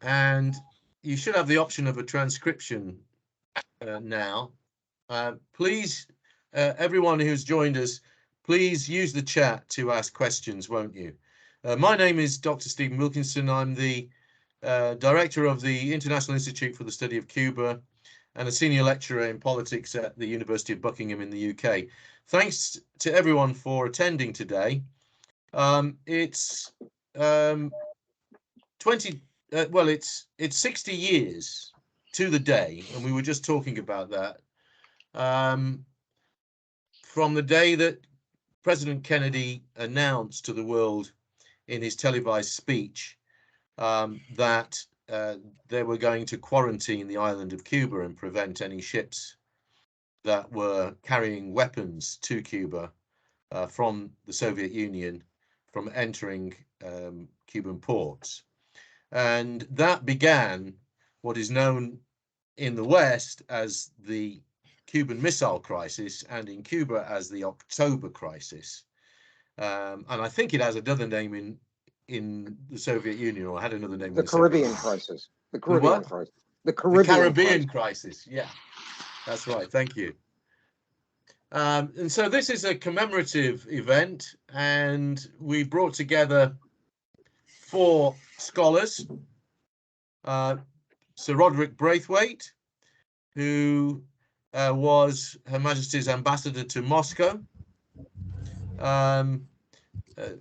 and you should have the option of a transcription now. Please, everyone who's joined us, please use the chat to ask questions, won't you? My name is Dr. Stephen Wilkinson. I'm the director of the International Institute for the Study of Cuba and a senior lecturer in politics at the University of Buckingham in the UK. Thanks to everyone for attending today. It's 60 years to the day, and we were just talking about that, from the day that President Kennedy announced to the world in his televised speech that they were going to quarantine the island of Cuba and prevent any ships that were carrying weapons to Cuba from the Soviet Union from entering Cuban ports. And that began what is known in the West as the Cuban Missile Crisis, and in Cuba as the October Crisis. And I think it has another name in the Soviet Union, or had another name. The Caribbean Crisis. The Caribbean Crisis. The Caribbean Crisis. Yeah, that's right. Thank you. And so this is a commemorative event, and we brought together 4 scholars. Sir Roderick Braithwaite, who was Her Majesty's ambassador to Moscow.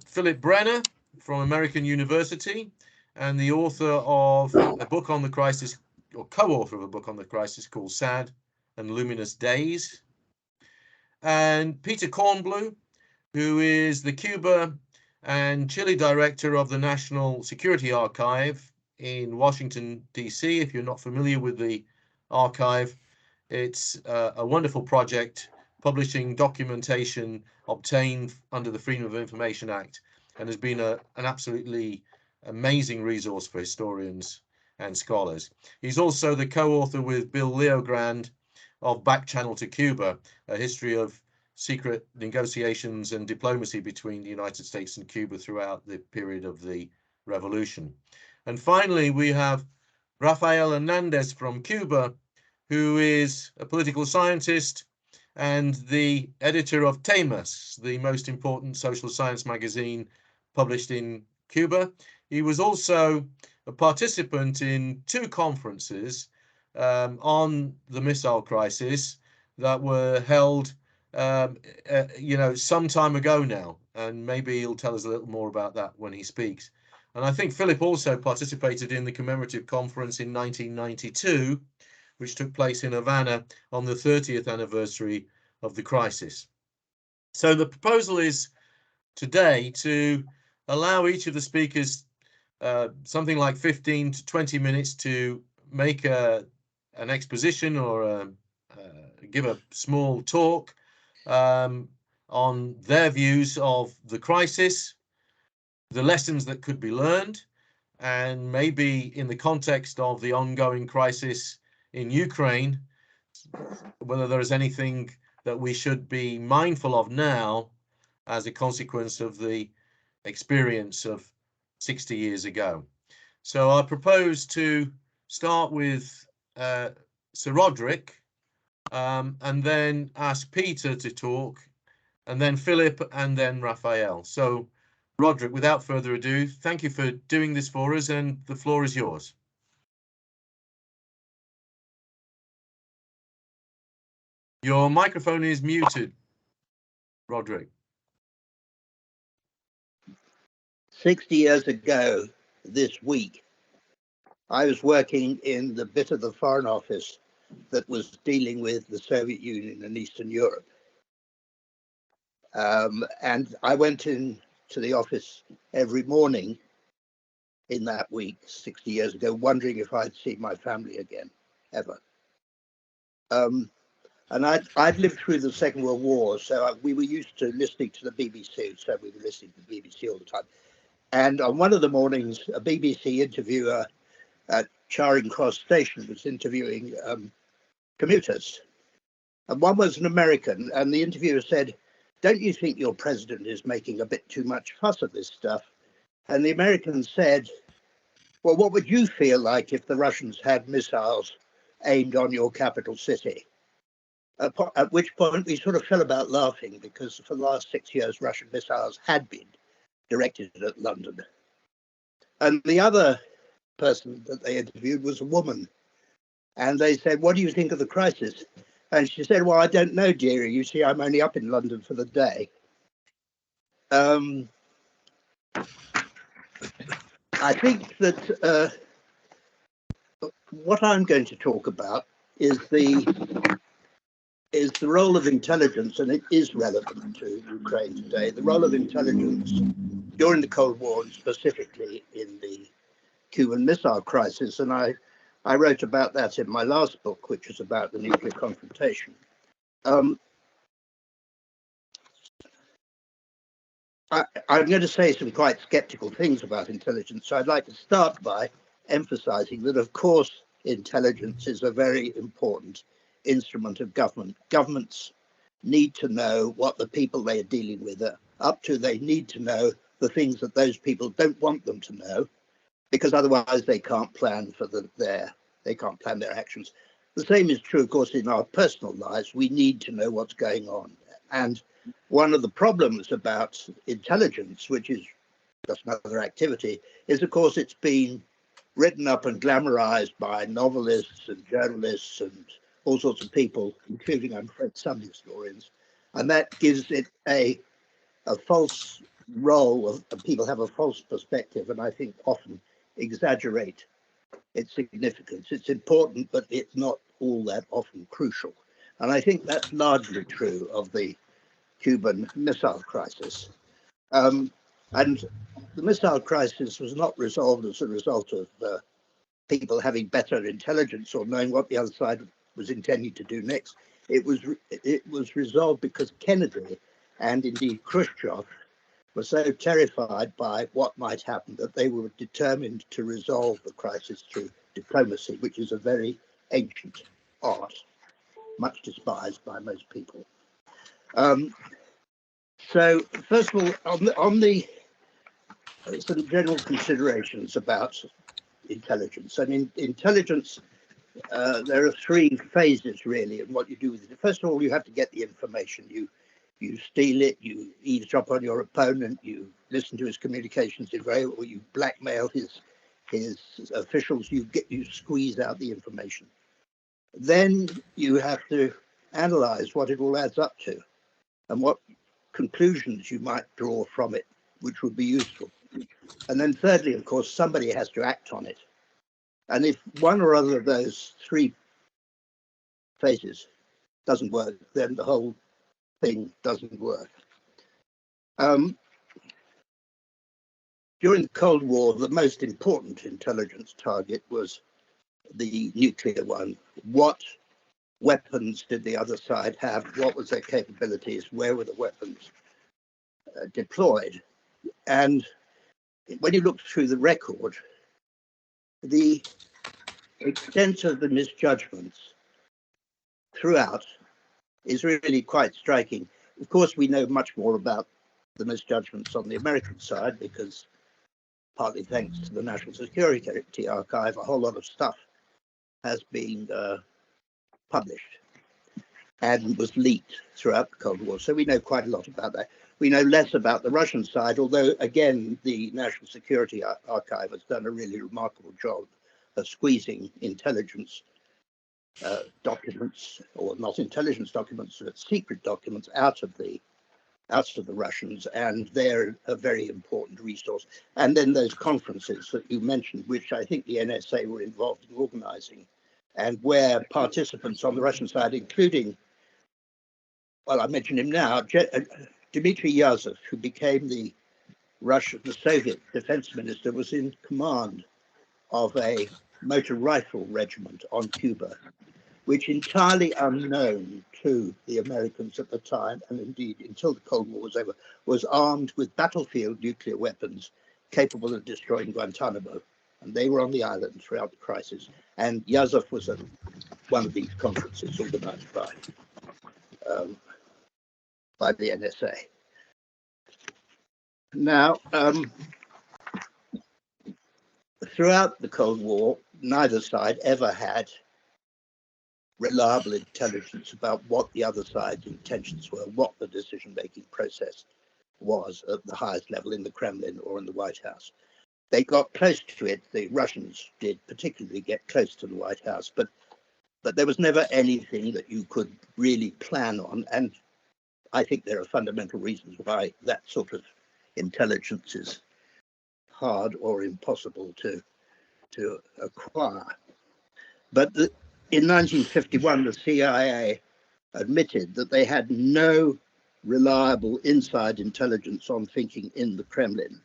Philip Brenner from American University, and the author of a book on the crisis, or co-author of a book on the crisis called Sad and Luminous Days. And Peter Kornblue, who is the Cuba and Chile director of the National Security Archive in Washington, D.C. If you're not familiar with the archive, it's a wonderful project publishing documentation obtained under the Freedom of Information Act, and has been an absolutely amazing resource for historians and scholars. He's also the co-author with Bill Leogrand of Back Channel to Cuba, a history of secret negotiations and diplomacy between the United States and Cuba throughout the period of the revolution. And finally, we have Rafael Hernandez from Cuba, who is a political scientist and the editor of Temas, the most important social science magazine published in Cuba. He was also a participant in 2 conferences on the missile crisis that were held some time ago now, and maybe he'll tell us a little more about that when he speaks. And I think Philip also participated in the commemorative conference in 1992, which took place in Havana on the 30th anniversary of the crisis. So the proposal is today to allow each of the speakers something like 15 to 20 minutes to make an exposition or give a small talk on their views of the crisis, the lessons that could be learned, and maybe in the context of the ongoing crisis in Ukraine, whether there is anything that we should be mindful of now as a consequence of the experience of 60 years ago. So I propose to start with Sir Roderick, and then ask Peter to talk, and then Philip, and then Raphael. So Roderick, without further ado, thank you for doing this for us, and the floor is yours. Your microphone is muted, Roderick. 60 years ago this week, I was working in the bit of the Foreign Office that was dealing with the Soviet Union and Eastern Europe. And I went in to the office every morning in that week, 60 years ago, wondering if I'd see my family again, ever. And I'd lived through the Second World War, so we were used to listening to the BBC, so we were listening to the BBC all the time. And on one of the mornings, a BBC interviewer at Charing Cross Station was interviewing commuters. And one was an American, and the interviewer said, "Don't you think your president is making a bit too much fuss of this stuff?" And the American said, well, what would you feel like if the Russians had missiles aimed on your capital city? At which point we sort of fell about laughing, because for the last 6 years, Russian missiles had been directed at London. And the other person that they interviewed was a woman. And they said, what do you think of the crisis? And she said, well, I don't know, dearie. You see, I'm only up in London for the day. I think that what I'm going to talk about is the role of intelligence, and it is relevant to Ukraine today, the role of intelligence during the Cold War, and specifically in the Cuban Missile Crisis. And I wrote about that in my last book, which is about the nuclear confrontation. I'm going to say some quite skeptical things about intelligence. So I'd like to start by emphasizing that, of course, intelligence is a very important instrument of government. Governments need to know what the people they are dealing with are up to. They need to know the things that those people don't want them to know, because otherwise they can't plan for their actions. The same is true, of course, in our personal lives. We need to know what's going on. And one of the problems about intelligence, which is just another activity, is, of course, it's been written up and glamorized by novelists and journalists and all sorts of people, including, I'm afraid, some historians. And that gives it a false role of people have a false perspective, and I think often exaggerate its significance. It's important, but it's not all that often crucial. And I think that's largely true of the Cuban Missile Crisis. And the missile crisis was not resolved as a result of people having better intelligence or knowing what the other side was intending to do next. It was resolved because Kennedy and indeed Khrushchev were so terrified by what might happen that they were determined to resolve the crisis through diplomacy, which is a very ancient art, much despised by most people. So first of all, on the some general considerations about intelligence. I mean, intelligence, there are three phases really in what you do with it. First of all, you have to get the information. You steal it, you eavesdrop on your opponent, you listen to his communications or you blackmail his officials, you squeeze out the information. Then you have to analyze what it all adds up to and what conclusions you might draw from it, which would be useful. And then thirdly, of course, somebody has to act on it. And if one or other of those three phases doesn't work, then the whole thing doesn't work. During the Cold War, the most important intelligence target was the nuclear one. What weapons did the other side have? What was their capabilities? Where were the weapons deployed? And when you look through the record, the extent of the misjudgments throughout is really quite striking. Of course, we know much more about the misjudgments on the American side because, partly thanks to the National Security Archive, a whole lot of stuff has been published and was leaked throughout the Cold War. So we know quite a lot about that. We know less about the Russian side, although, again, the National Security Archive has done a really remarkable job of squeezing intelligence documents, or not intelligence documents, but secret documents out of the Russians, and they're a very important resource. And then those conferences that you mentioned, which I think the NSA were involved in organizing, and where participants on the Russian side, including, well, I mentioned him now, Dmitry Yazov, who became the Soviet defense minister, was in command of a motor rifle regiment on Cuba, which entirely unknown to the Americans at the time, and indeed until the Cold War was over, was armed with battlefield nuclear weapons capable of destroying Guantanamo. And they were on the island throughout the crisis. And Yazov was at one of these conferences organized by the NSA. Now, throughout the Cold War, neither side ever had reliable intelligence about what the other side's intentions were, what the decision-making process was at the highest level in the Kremlin or in the White House. They got close to it. The Russians did particularly get close to the White House, but there was never anything that you could really plan on. And I think there are fundamental reasons why that sort of intelligence is hard or impossible to acquire. But in 1951, the CIA admitted that they had no reliable inside intelligence on thinking in the Kremlin.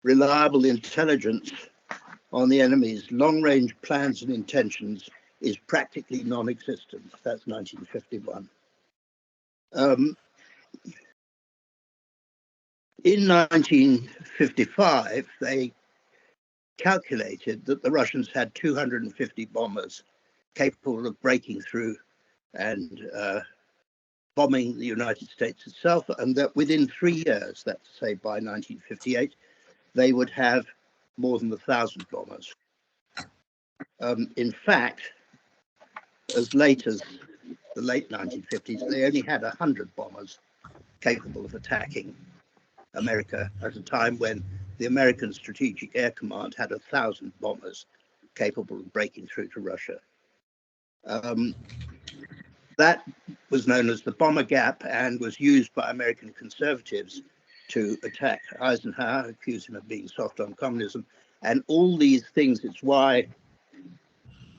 Reliable intelligence on the enemy's long-range plans and intentions is practically non-existent. That's 1951. In 1955, they calculated that the Russians had 250 bombers capable of breaking through and bombing the United States itself, and that within 3 years, that's to say by 1958, they would have more than 1,000 bombers. In fact, as late as the late 1950s, they only had 100 bombers capable of attacking America at a time when the American Strategic Air Command had 1,000 bombers capable of breaking through to Russia. That was known as the bomber gap and was used by American conservatives to attack Eisenhower, accuse him of being soft on communism, and all these things. It's why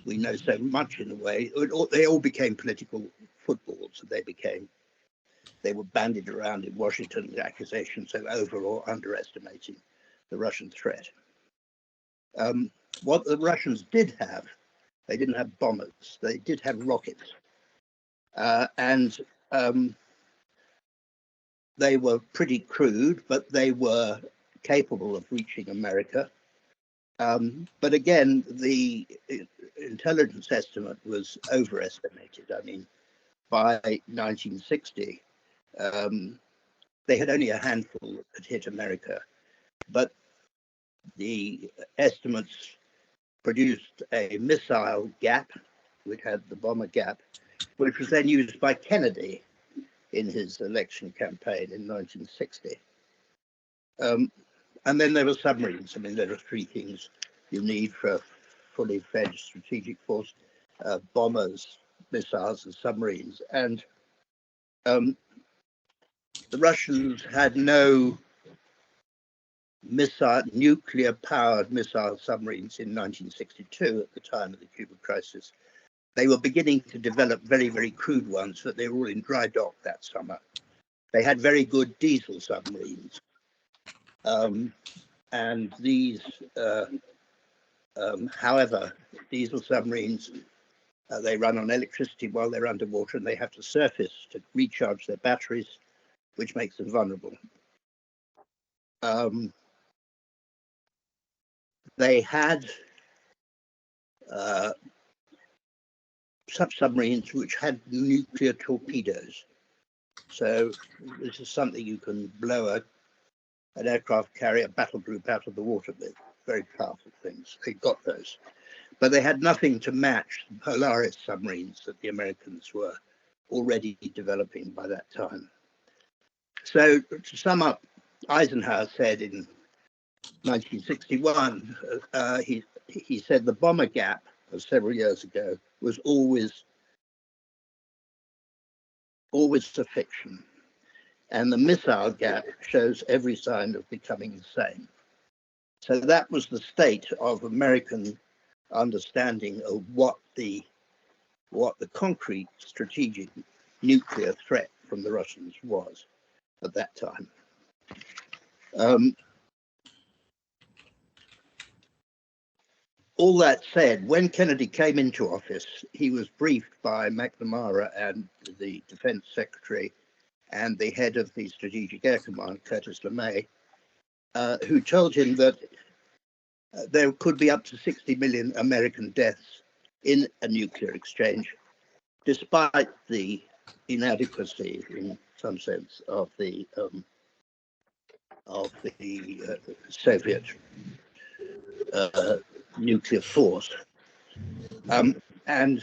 we know so much in a way. They all became political footballs. They were bandied around in Washington with accusations of over or underestimating the Russian threat. What the Russians did have, they didn't have bombers, they did have rockets. And they were pretty crude, but they were capable of reaching America. But again, the intelligence estimate was overestimated. I mean, by 1960, they had only a handful that could hit America, but the estimates produced a missile gap, which had the bomber gap, which was then used by Kennedy in his election campaign in 1960. And then there were submarines. I mean, there are three things you need for a fully fledged strategic force: bombers, missiles, and submarines. And the Russians had no nuclear-powered missile submarines in 1962 at the time of the Cuba crisis. They were beginning to develop very, very crude ones, but they were all in dry dock that summer. They had very good diesel submarines. And these, however, diesel submarines, they run on electricity while they're underwater, and they have to surface to recharge their batteries, which makes them vulnerable. They had submarines which had nuclear torpedoes. So this is something you can blow an aircraft carrier battle group out of the water with. Very powerful things. They got those. But they had nothing to match the Polaris submarines that the Americans were already developing by that time. So to sum up, Eisenhower said in 1961, he said the bomber gap of several years ago was always a fiction. And the missile gap shows every sign of becoming the same. So that was the state of American understanding of what the concrete strategic nuclear threat from the Russians was at that time. All that said, when Kennedy came into office, he was briefed by McNamara and the Defense Secretary and the head of the Strategic Air Command, Curtis LeMay, who told him that there could be up to 60 million American deaths in a nuclear exchange, despite the inadequacy, in some sense, of the Soviet nuclear force. And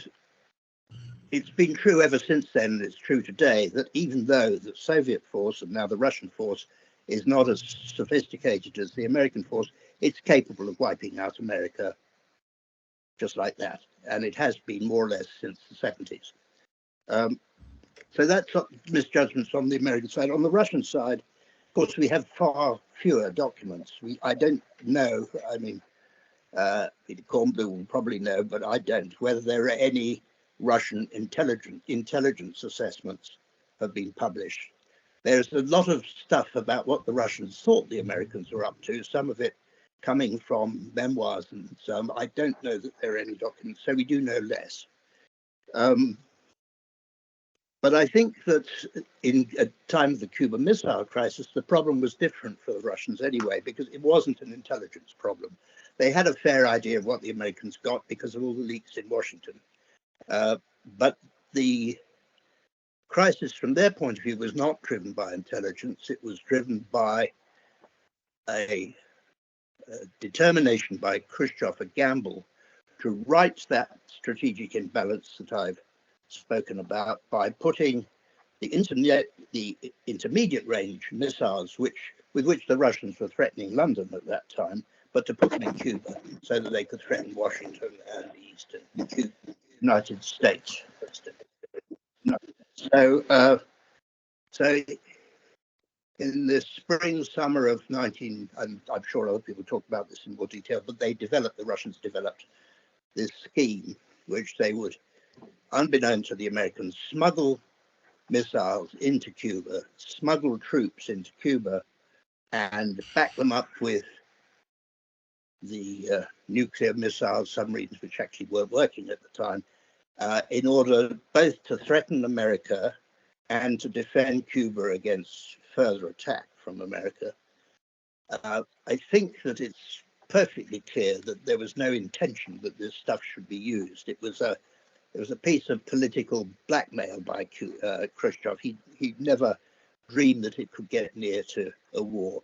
it's been true ever since then, and it's true today, that even though the Soviet force and now the Russian force is not as sophisticated as the American force, it's capable of wiping out America just like that. And it has been more or less since the 70s. So that's misjudgments on the American side. On the Russian side, of course, we have far fewer documents. I don't know, I mean, Peter Kornblum will probably know, but I don't, whether there are any Russian intelligence assessments have been published. There's a lot of stuff about what the Russians thought the Americans were up to, some of it coming from memoirs and some. I don't know that there are any documents, so we do know less. But I think that in a time of the Cuban Missile Crisis, the problem was different for the Russians anyway, because it wasn't an intelligence problem. They had a fair idea of what the Americans got because of all the leaks in Washington. But the crisis from their point of view was not driven by intelligence. It was driven by a determination by Khrushchev, a gamble, to right that strategic imbalance that I've spoken about by putting the intermediate range missiles with which the Russians were threatening London at that time, but to put them in Cuba so that they could threaten Washington and the Eastern United States. So in the spring, summer of and I'm sure other people talk about this in more detail, but the Russians developed this scheme, which they would, unbeknown to the Americans, smuggle missiles into Cuba, smuggle troops into Cuba, and back them up with the nuclear missile submarines, which actually weren't working at the time, in order both to threaten America and to defend Cuba against further attack from America. I think that it's perfectly clear that there was no intention that this stuff should be used. It was a piece of political blackmail by Khrushchev. He never dreamed that it could get near to a war.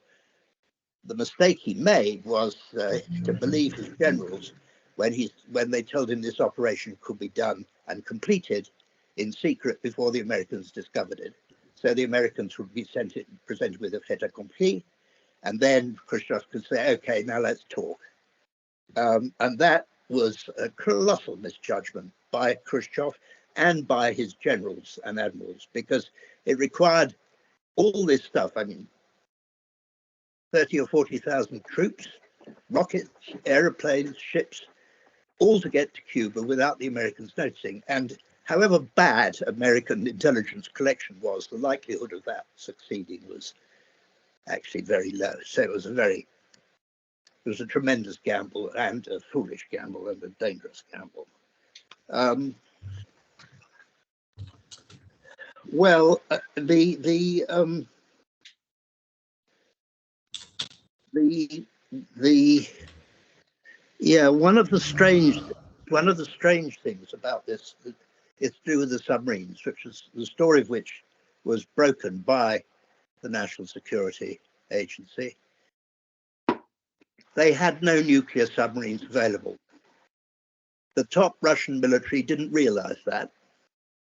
The mistake he made was to believe his generals when they told him this operation could be done and completed in secret before the Americans discovered it. So the Americans would be presented with a fait accompli, and then Khrushchev could say, okay, now let's talk. And that was a colossal misjudgment by Khrushchev and by his generals and admirals, because it required all this stuff. I mean, 30 or 40,000 troops, rockets, aeroplanes, ships, all to get to Cuba without the Americans noticing. And however bad American intelligence collection was, the likelihood of that succeeding was actually very low. So it was a tremendous gamble, and a foolish gamble, and a dangerous gamble. One of the strange things about this is to do with the submarines, which is the story of which was broken by the National Security Agency. They had no nuclear submarines available. The top Russian military didn't realize that.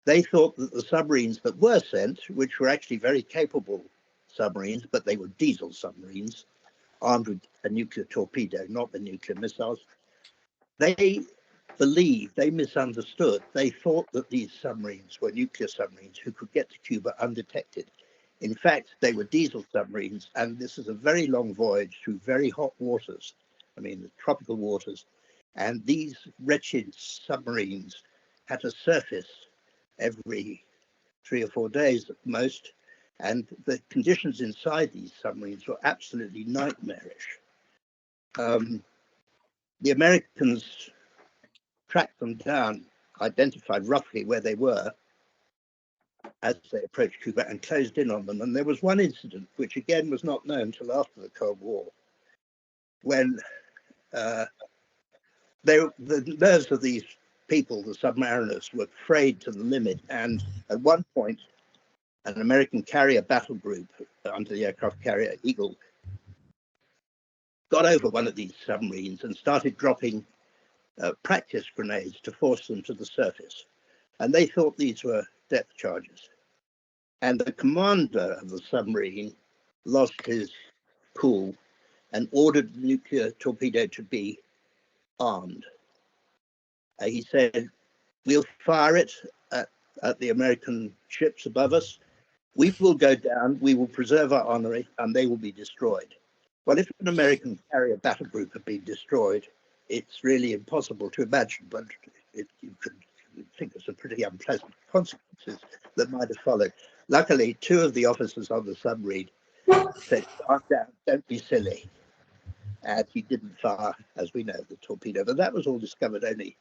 They thought that the submarines that were sent, which were actually very capable submarines, but they were diesel submarines, armed with a nuclear torpedo, not the nuclear missiles, they misunderstood. They thought that these submarines were nuclear submarines who could get to Cuba undetected. In fact, they were diesel submarines, and this is a very long voyage through very hot waters, I mean, the tropical waters. And these wretched submarines had to surface every 3 or 4 days at most. And the conditions inside these submarines were absolutely nightmarish. The Americans tracked them down, identified roughly where they were as they approached Cuba, and closed in on them. And there was one incident, which again was not known until after the Cold War, when the nerves of these people, the submariners, were frayed to the limit. And at one point, an American carrier battle group under the aircraft carrier Eagle got over one of these submarines and started dropping practice grenades to force them to the surface. And they thought these were depth charges. And the commander of the submarine lost his cool and ordered the nuclear torpedo to be armed. He said, we'll fire it at the American ships above us. We will go down, we will preserve our honor, and they will be destroyed. Well, if an American carrier battle group had been destroyed, it's really impossible to imagine, but you could think of some pretty unpleasant consequences that might have followed. Luckily, two of the officers on the submarine said, calm down, don't be silly. And he didn't fire, as we know, the torpedo. But that was all discovered only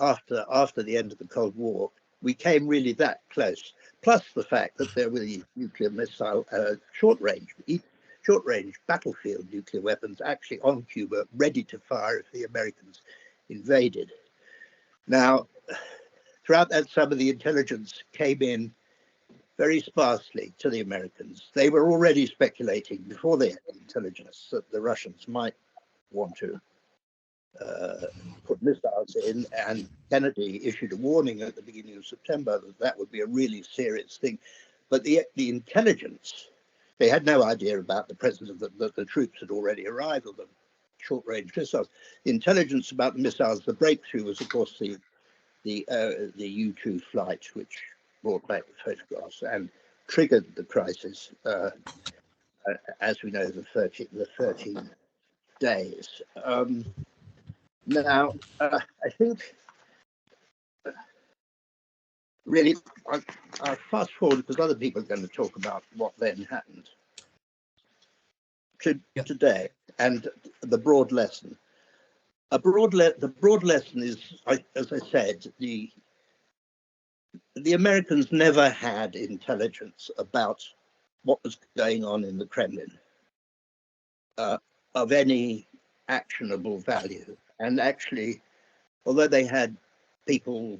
after the end of the Cold War. We came really that close, plus the fact that there were these nuclear missile short-range battlefield nuclear weapons actually on Cuba, ready to fire if the Americans invaded. Now, throughout that summer, the intelligence came in very sparsely to the Americans. They were already speculating before they had intelligence that the Russians might want to put missiles in, and Kennedy issued a warning at the beginning of September that that would be a really serious thing. But the intelligence, they had no idea about the presence of the troops had already arrived, or the short-range missiles. The intelligence about the missiles, the breakthrough was, of course, the U-2 flight, which brought back the photographs and triggered the crisis, as we know, the 13 days. Now, I think, really, I'll fast forward because other people are going to talk about what then happened today and the broad lesson. The broad lesson is, as I said, the Americans never had intelligence about what was going on in the Kremlin of any actionable value. And actually, although they had people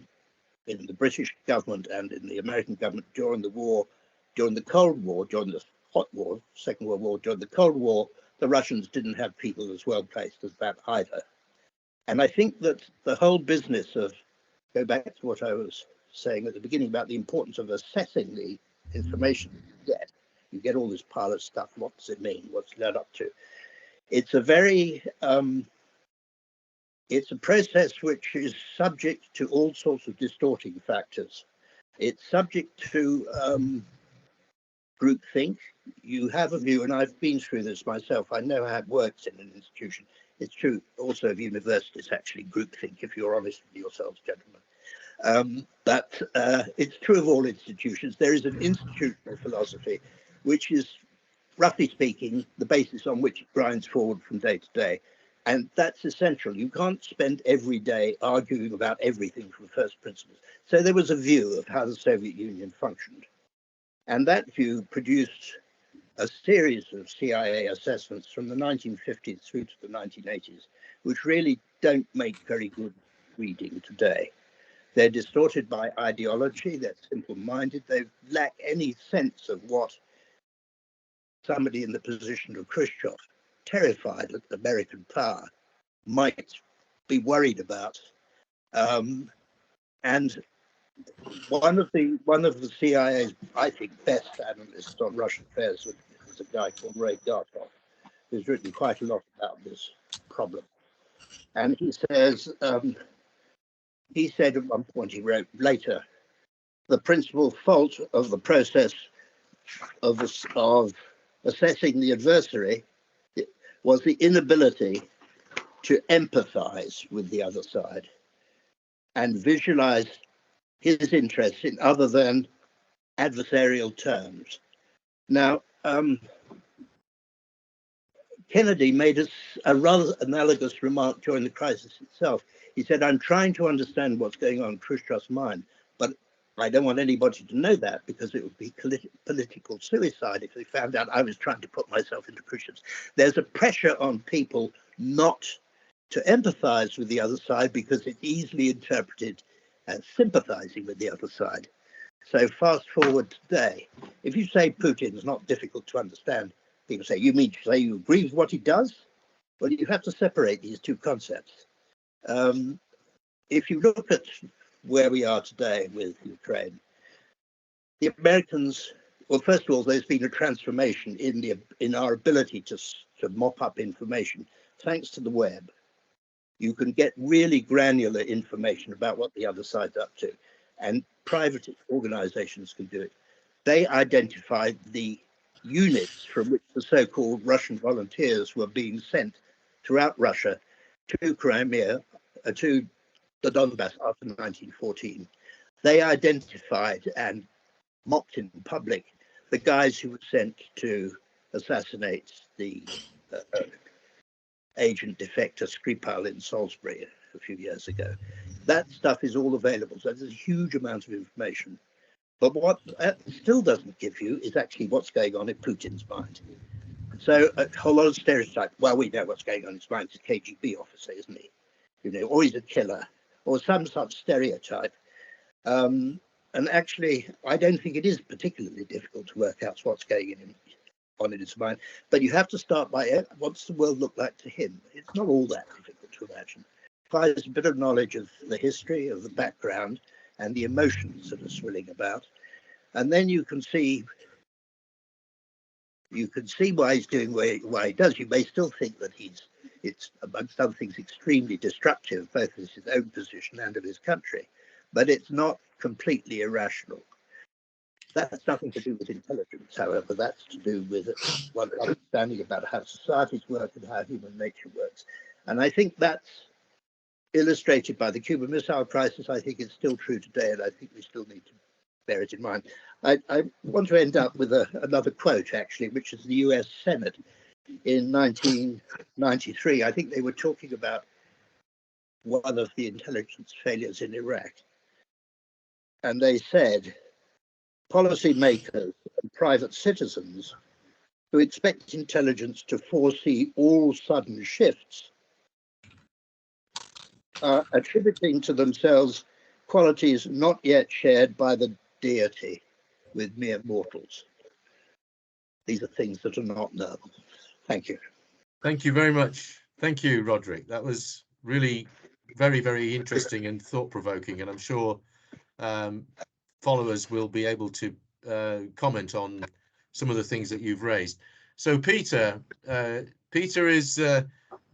in the British government and in the American government during the war, during the Cold War, during the Hot War, Second World War, during the Cold War, the Russians didn't have people as well placed as that either. And I think that the whole business of, go back to what I was saying at the beginning about the importance of assessing the information you get all this pile of stuff, what does it mean, what's it led up to? It's a very, it's a process which is subject to all sorts of distorting factors. It's subject to groupthink. You have a view, and I've been through this myself. I know how it works in an institution. It's true also of universities, actually, groupthink, if you're honest with yourselves, gentlemen. But it's true of all institutions. There is an institutional philosophy, which is, roughly speaking, the basis on which it grinds forward from day to day. And that's essential. You can't spend every day arguing about everything from first principles. So there was a view of how the Soviet Union functioned. And that view produced a series of CIA assessments from the 1950s through to the 1980s, which really don't make very good reading today. They're distorted by ideology, they're simple-minded, they lack any sense of what somebody in the position of Khrushchev, terrified of American power, might be worried about. And one of the CIA's, I think, best analysts on Russian affairs is a guy called Ray Garkov, who's written quite a lot about this problem. And he says, he said at one point, he wrote later, the principal fault of the process of assessing the adversary was the inability to empathize with the other side and visualize his interests in other than adversarial terms. Now, Kennedy made a rather analogous remark during the crisis itself. He said, I'm trying to understand what's going on in Khrushchev's mind, but I don't want anybody to know that because it would be political suicide if they found out I was trying to put myself into Khrushchev's. There's a pressure on people not to empathize with the other side because it's easily interpreted as sympathizing with the other side. So fast forward today, if you say Putin is not difficult to understand, People say, you mean to say you agree with what he does? Well, you have to separate these two concepts. If you look at where we are today with Ukraine, the Americans, well, first of all, there's been a transformation in our ability to mop up information thanks to the web. You can get really granular information about what the other side's up to, and private organizations can do it. They identified the units from which the so-called Russian volunteers were being sent throughout Russia to Crimea, to the Donbass after 1914. They identified and mocked in public the guys who were sent to assassinate the agent defector Skripal in Salisbury a few years ago. That stuff is all available. So there's a huge amount of information. But what that still doesn't give you is actually what's going on in Putin's mind. So a whole lot of stereotype. Well, we know what's going on in his mind. He's a KGB officer, isn't he? You know, or he's a killer, or some such stereotype. And actually, I don't think it is particularly difficult to work out what's going on in his mind. But you have to start by what's the world look like to him? It's not all that difficult to imagine. It requires a bit of knowledge of the history, of the background, and the emotions that are swirling about. And then you can see why he's doing why he does. You may still think that it's amongst other things extremely destructive, both of his own position and of his country, but it's not completely irrational. That has nothing to do with intelligence, however. That's to do with one understanding about how societies work and how human nature works. And I think that's illustrated by the Cuban Missile Crisis. I think it's still true today, and I think we still need to bear it in mind. I want to end up with another quote, actually, which is the US Senate in 1993. I think they were talking about one of the intelligence failures in Iraq. And they said, policymakers and private citizens who expect intelligence to foresee all sudden shifts are attributing to themselves qualities not yet shared by the deity with mere mortals. These are things that are not known. Thank you. Thank you very much. Thank you, Roderick. That was really very, very interesting and thought-provoking, and I'm sure followers will be able to comment on some of the things that you've raised. So Peter is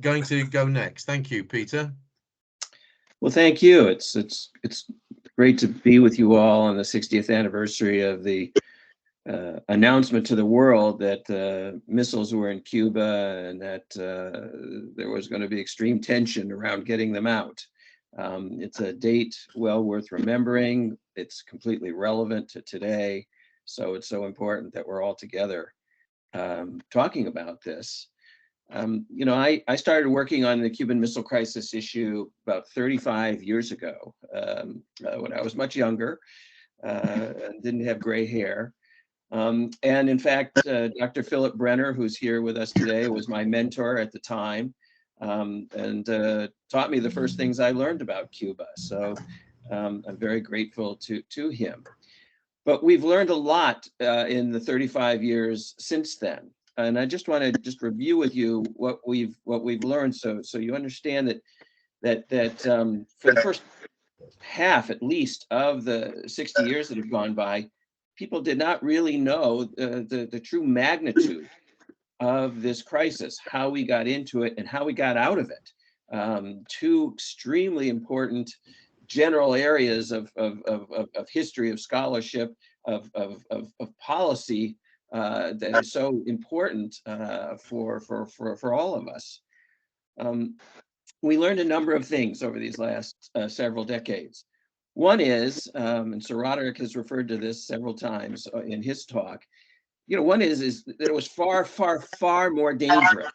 going to go next. Thank you, Peter. Well, thank you. It's great to be with you all on the 60th anniversary of the announcement to the world that missiles were in Cuba and that there was going to be extreme tension around getting them out. It's a date well worth remembering. It's completely relevant to today. So it's so important that we're all together talking about this. You know, I started working on the Cuban Missile Crisis issue about 35 years ago when I was much younger and didn't have gray hair. And in fact, Dr. Philip Brenner, who's here with us today, was my mentor at the time and taught me the first things I learned about Cuba. So I'm very grateful to him. But we've learned a lot in the 35 years since then. And I just want to review with you what we've learned, so you understand that for the first half, at least, of the 60 years that have gone by, people did not really know the true magnitude of this crisis, how we got into it and how we got out of it. Two extremely important general areas of history, of scholarship, of policy that is so important for all of us. We learned a number of things over these last several decades. One is, and Sir Roderick has referred to this several times in his talk, you know, one is that it was far, far, far more dangerous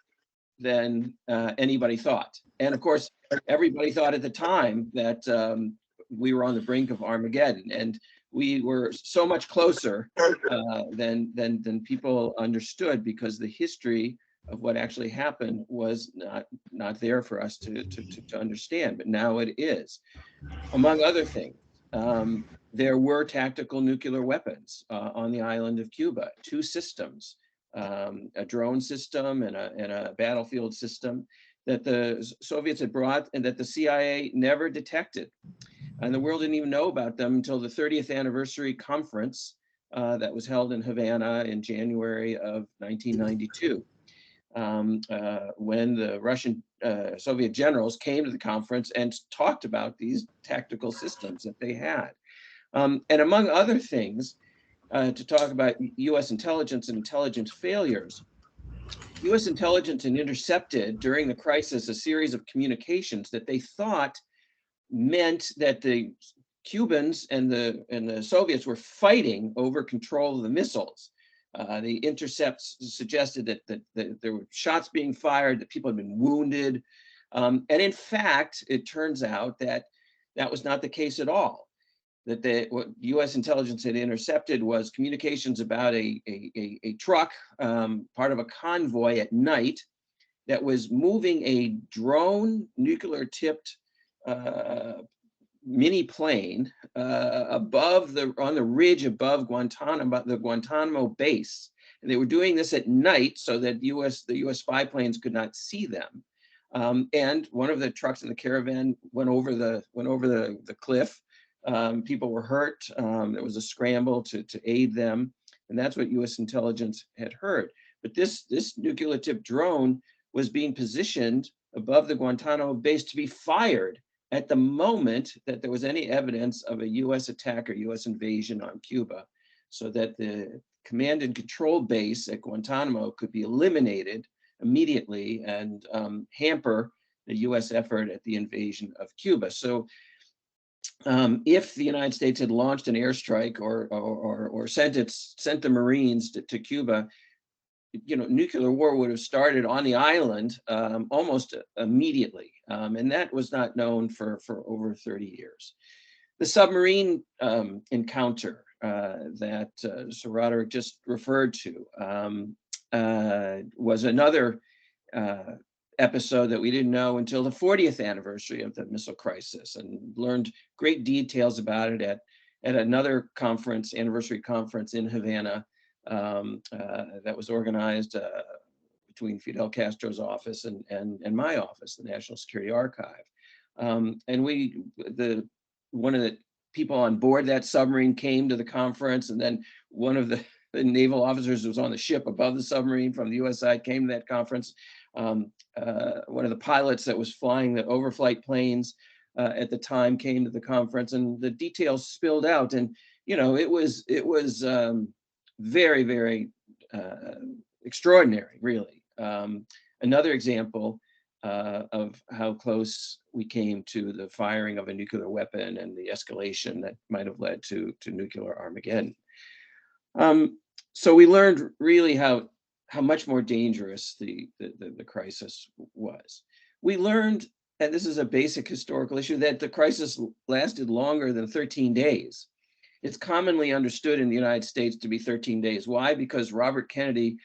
than anybody thought. And of course, everybody thought at the time that we were on the brink of Armageddon, and we were so much closer than people understood, because the history of what actually happened was not there for us to understand, but now it is. Among other things, there were tactical nuclear weapons on the island of Cuba, 2 systems a drone system and a battlefield system that the Soviets had brought and that the CIA never detected. And the world didn't even know about them until the 30th anniversary conference that was held in Havana in January of 1992, when the Russian Soviet generals came to the conference and talked about these tactical systems that they had. And among other things, to talk about US intelligence and intelligence failures, US intelligence had intercepted during the crisis a series of communications that they thought meant that the Cubans and the Soviets were fighting over control of the missiles. The intercepts suggested that there were shots being fired, that people had been wounded. And in fact, it turns out that that was not the case at all. That what US intelligence had intercepted was communications about a truck, part of a convoy at night, that was moving a drone, nuclear-tipped mini plane on the ridge above Guantanamo, the Guantanamo base. And they were doing this at night so that the US spy planes could not see them. And one of the trucks in the caravan went over the cliff. People were hurt. There was a scramble to aid them. And that's what US intelligence had heard. But this nuclear-tipped drone was being positioned above the Guantanamo base to be fired at the moment that there was any evidence of a US attack or US invasion on Cuba, so that the command and control base at Guantanamo could be eliminated immediately and hamper the US effort at the invasion of Cuba. So if the United States had launched an airstrike or sent the Marines to Cuba, nuclear war would have started on the island almost immediately. And that was not known for over 30 years. The submarine encounter that Sir Roderick just referred to was another episode that we didn't know until the 40th anniversary of the missile crisis, and learned great details about it at another conference, anniversary conference in Havana, that was organized between Fidel Castro's office and my office, the National Security Archive. And one of the people on board that submarine came to the conference, and then one of the naval officers who was on the ship above the submarine from the US side came to that conference. One of the pilots that was flying the overflight planes at the time came to the conference, and the details spilled out. And it was very, very extraordinary, really. Another example of how close we came to the firing of a nuclear weapon and the escalation that might have led to nuclear Armageddon. So we learned really how much more dangerous the crisis was. We learned, and this is a basic historical issue, that the crisis lasted longer than 13 days. It's commonly understood in the United States to be 13 days. Why? Because Robert Kennedy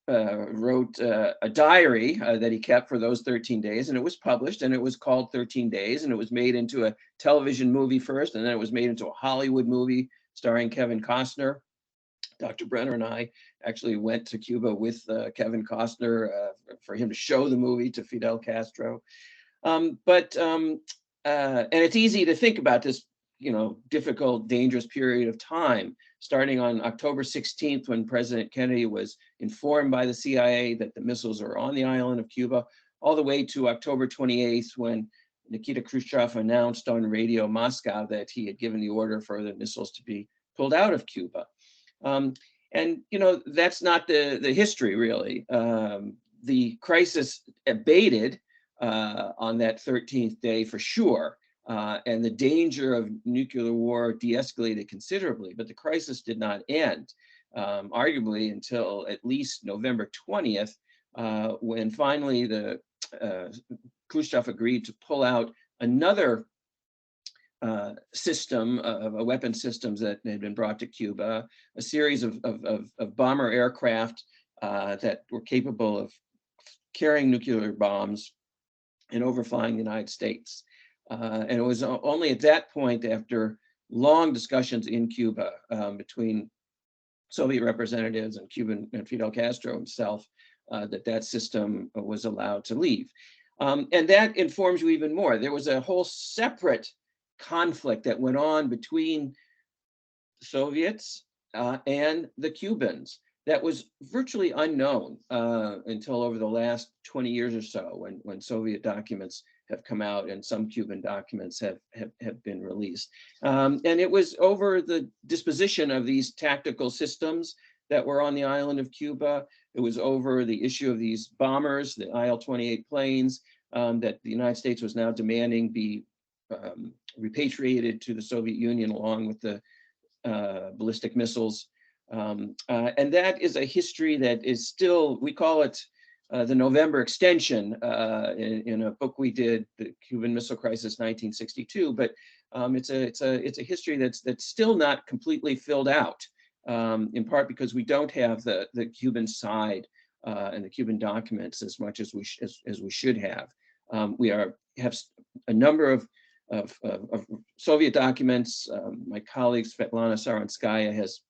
wrote a diary that he kept for those 13 days, and it was published, and it was called 13 Days, and it was made into a television movie first, and then it was made into a Hollywood movie starring Kevin Costner. Dr. Brenner and I actually went to Cuba with Kevin Costner for him to show the movie to Fidel Castro. And it's easy to think about this, difficult, dangerous period of time, starting on October 16th, when President Kennedy was informed by the CIA that the missiles are on the island of Cuba, all the way to October 28th, when Nikita Khrushchev announced on Radio Moscow that he had given the order for the missiles to be pulled out of Cuba. And that's not the history, really. The crisis abated on that 13th day for sure, and the danger of nuclear war de-escalated considerably, but the crisis did not end, arguably until at least November 20th, when finally the Khrushchev agreed to pull out another system of weapon systems that had been brought to Cuba, a series of bomber aircraft that were capable of carrying nuclear bombs and overflying the United States. And it was only at that point, after long discussions in Cuba between Soviet representatives and Cuban and Fidel Castro himself, that system was allowed to leave. And that informs you even more. There was a whole separate conflict that went on between the Soviets and the Cubans that was virtually unknown until over the last 20 years or so, when Soviet documents have come out and some Cuban documents have been released. And it was over the disposition of these tactical systems that were on the island of Cuba. It was over the issue of these bombers, the IL-28 planes, that the United States was now demanding be repatriated to the Soviet Union along with the ballistic missiles. And that is a history that is still, we call it the November extension in a book we did, the Cuban Missile Crisis 1962, but it's a history that's still not completely filled out, in part because we don't have the Cuban side and the Cuban documents as much as we should have. We have a number of Soviet documents. My colleague Svetlana Saranskaya has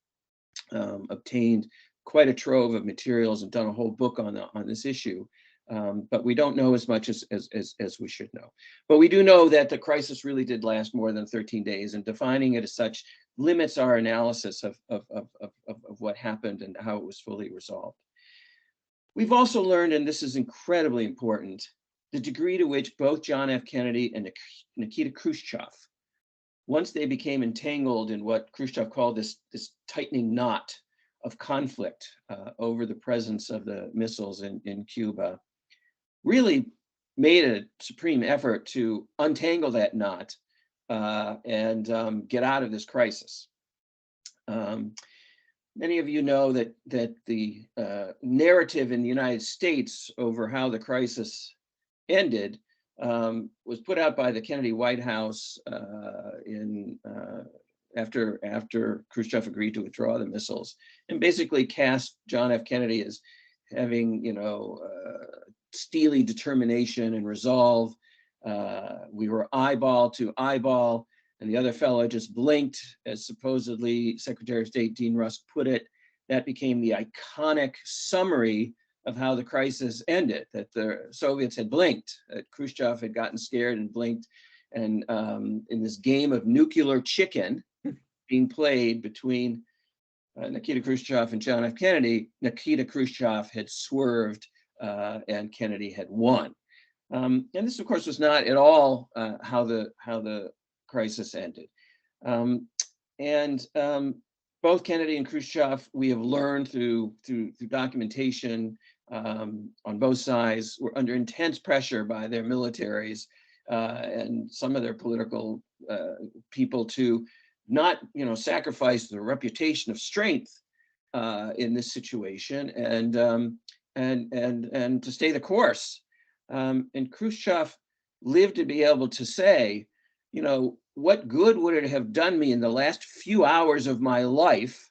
obtained quite a trove of materials and done a whole book on this issue, but we don't know as much as we should know. But we do know that the crisis really did last more than 13 days, and defining it as such limits our analysis of what happened and how it was fully resolved. We've also learned, and this is incredibly important, the degree to which both John F. Kennedy and Nikita Khrushchev, once they became entangled in what Khrushchev called this tightening knot of conflict over the presence of the missiles in Cuba, really made a supreme effort to untangle that knot and get out of this crisis. Many of you know that the narrative in the United States over how the crisis ended was put out by the Kennedy White House after Khrushchev agreed to withdraw the missiles, and basically cast John F. Kennedy as having, steely determination and resolve. We were eyeball to eyeball, and the other fellow just blinked, as supposedly Secretary of State Dean Rusk put it. That became the iconic summary of how the crisis ended, that the Soviets had blinked, that Khrushchev had gotten scared and blinked. And in this game of nuclear chicken being played between Nikita Khrushchev and John F. Kennedy, Nikita Khrushchev had swerved and Kennedy had won. And this, of course, was not at all how the crisis ended. Both Kennedy and Khrushchev, we have learned through documentation on both sides, were under intense pressure by their militaries and some of their political people to not, sacrifice the reputation of strength in this situation and to stay the course. And Khrushchev lived to be able to say, what good would it have done me in the last few hours of my life,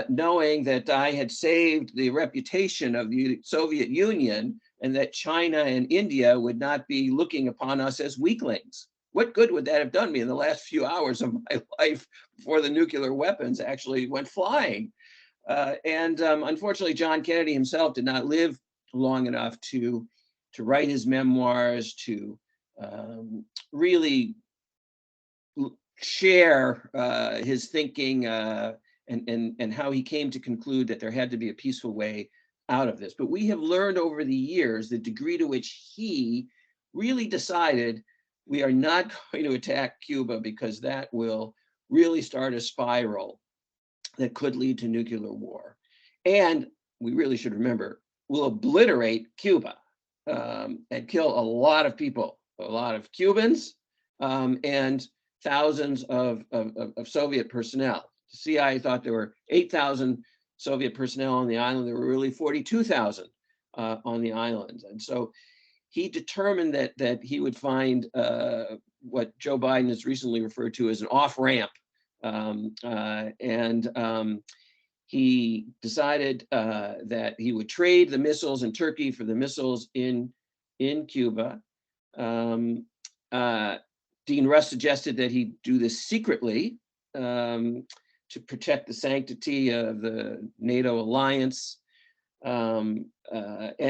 knowing that I had saved the reputation of the Soviet Union and that China and India would not be looking upon us as weaklings? What good would that have done me in the last few hours of my life before the nuclear weapons actually went flying? Unfortunately, John Kennedy himself did not live long enough to write his memoirs, to really share his thinking and how he came to conclude that there had to be a peaceful way out of this. But we have learned over the years the degree to which he really decided we are not going to attack Cuba because that will really start a spiral that could lead to nuclear war. And we really should remember, will obliterate Cuba and kill a lot of people, a lot of Cubans and thousands of Soviet personnel. The CIA thought there were 8,000 Soviet personnel on the island. There were really 42,000 on the island. And so he determined that he would find what Joe Biden has recently referred to as an off-ramp. He decided that he would trade the missiles in Turkey for the missiles in Cuba. Dean Rusk suggested that he do this secretly to to protect the sanctity of the NATO alliance. And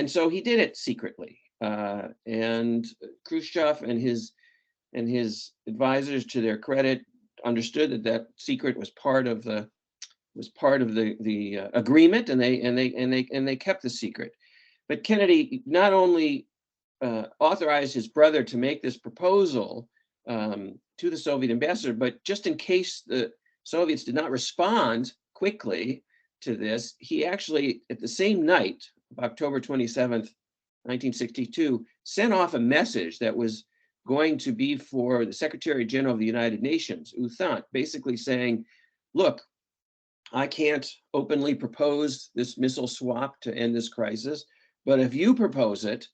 so he did it secretly. And Khrushchev and his advisors, to their credit, understood that that secret was part of the agreement, and they kept the secret. But Kennedy not only authorized his brother to make this proposal to the Soviet ambassador, but just in case the Soviets did not respond quickly to this, he actually, at the same night of October 27th, 1962, sent off a message that was going to be for the Secretary General of the United Nations, U Thant, basically saying, look, I can't openly propose this missile swap to end this crisis, but if you propose it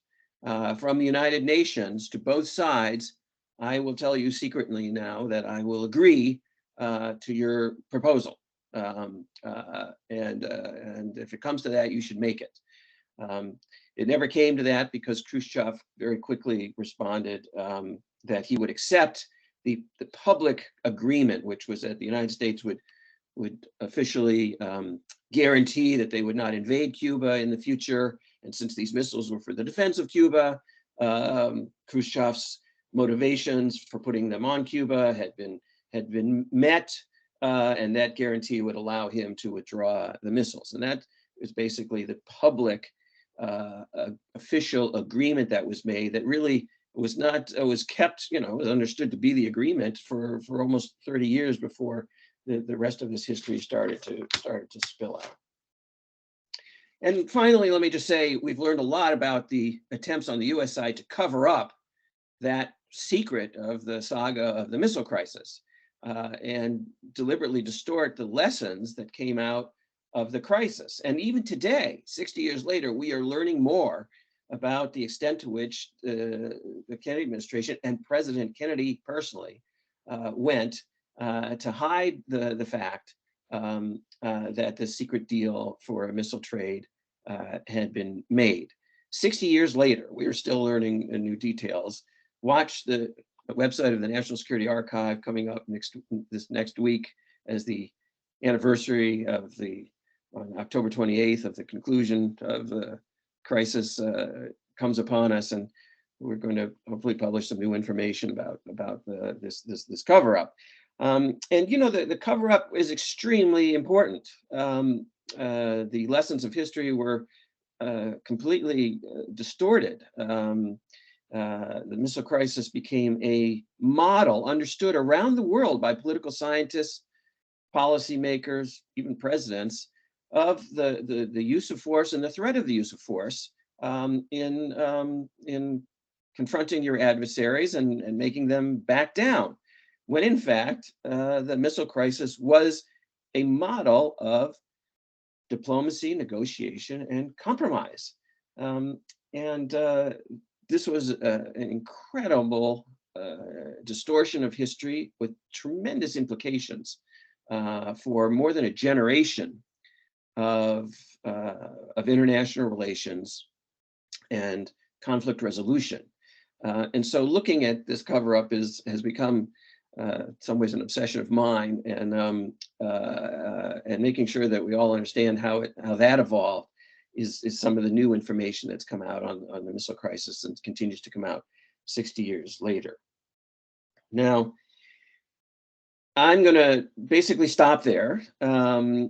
from the United Nations to both sides, I will tell you secretly now that I will agree to your proposal. And if it comes to that, you should make it. It never came to that because Khrushchev very quickly responded that he would accept the public agreement, which was that the United States would officially guarantee that they would not invade Cuba in the future. And since these missiles were for the defense of Cuba, Khrushchev's motivations for putting them on Cuba had been met, and that guarantee would allow him to withdraw the missiles. And that is basically the public official agreement that was made, that really was kept, was understood to be the agreement for almost 30 years before the rest of this history started to spill out. And finally, let me just say, we've learned a lot about the attempts on the US side to cover up that secret of the saga of the missile crisis and deliberately distort the lessons that came out of the crisis. And even today, 60 years later, we are learning more about the extent to which the Kennedy administration and President Kennedy personally went to hide the fact that the secret deal for a missile trade had been made. 60 years later, we are still learning new details. Watch the website of the National Security Archive coming up this next week as the anniversary of on October 28th of the conclusion of the crisis comes upon us, and we're going to hopefully publish some new information about this cover-up. And the cover-up is extremely important. The lessons of history were completely distorted. The missile crisis became a model understood around the world by political scientists, policymakers, even presidents, of the use of force and the threat of the use of force in confronting your adversaries and making them back down, when in fact the missile crisis was a model of diplomacy, negotiation, and compromise. This was an incredible distortion of history with tremendous implications for more than a generation of international relations and conflict resolution. And so looking at this cover-up has become in some ways an obsession of mine, and making sure that we all understand how that evolved is some of the new information that's come out on the missile crisis and continues to come out 60 years later. Now, I'm going to basically stop there. I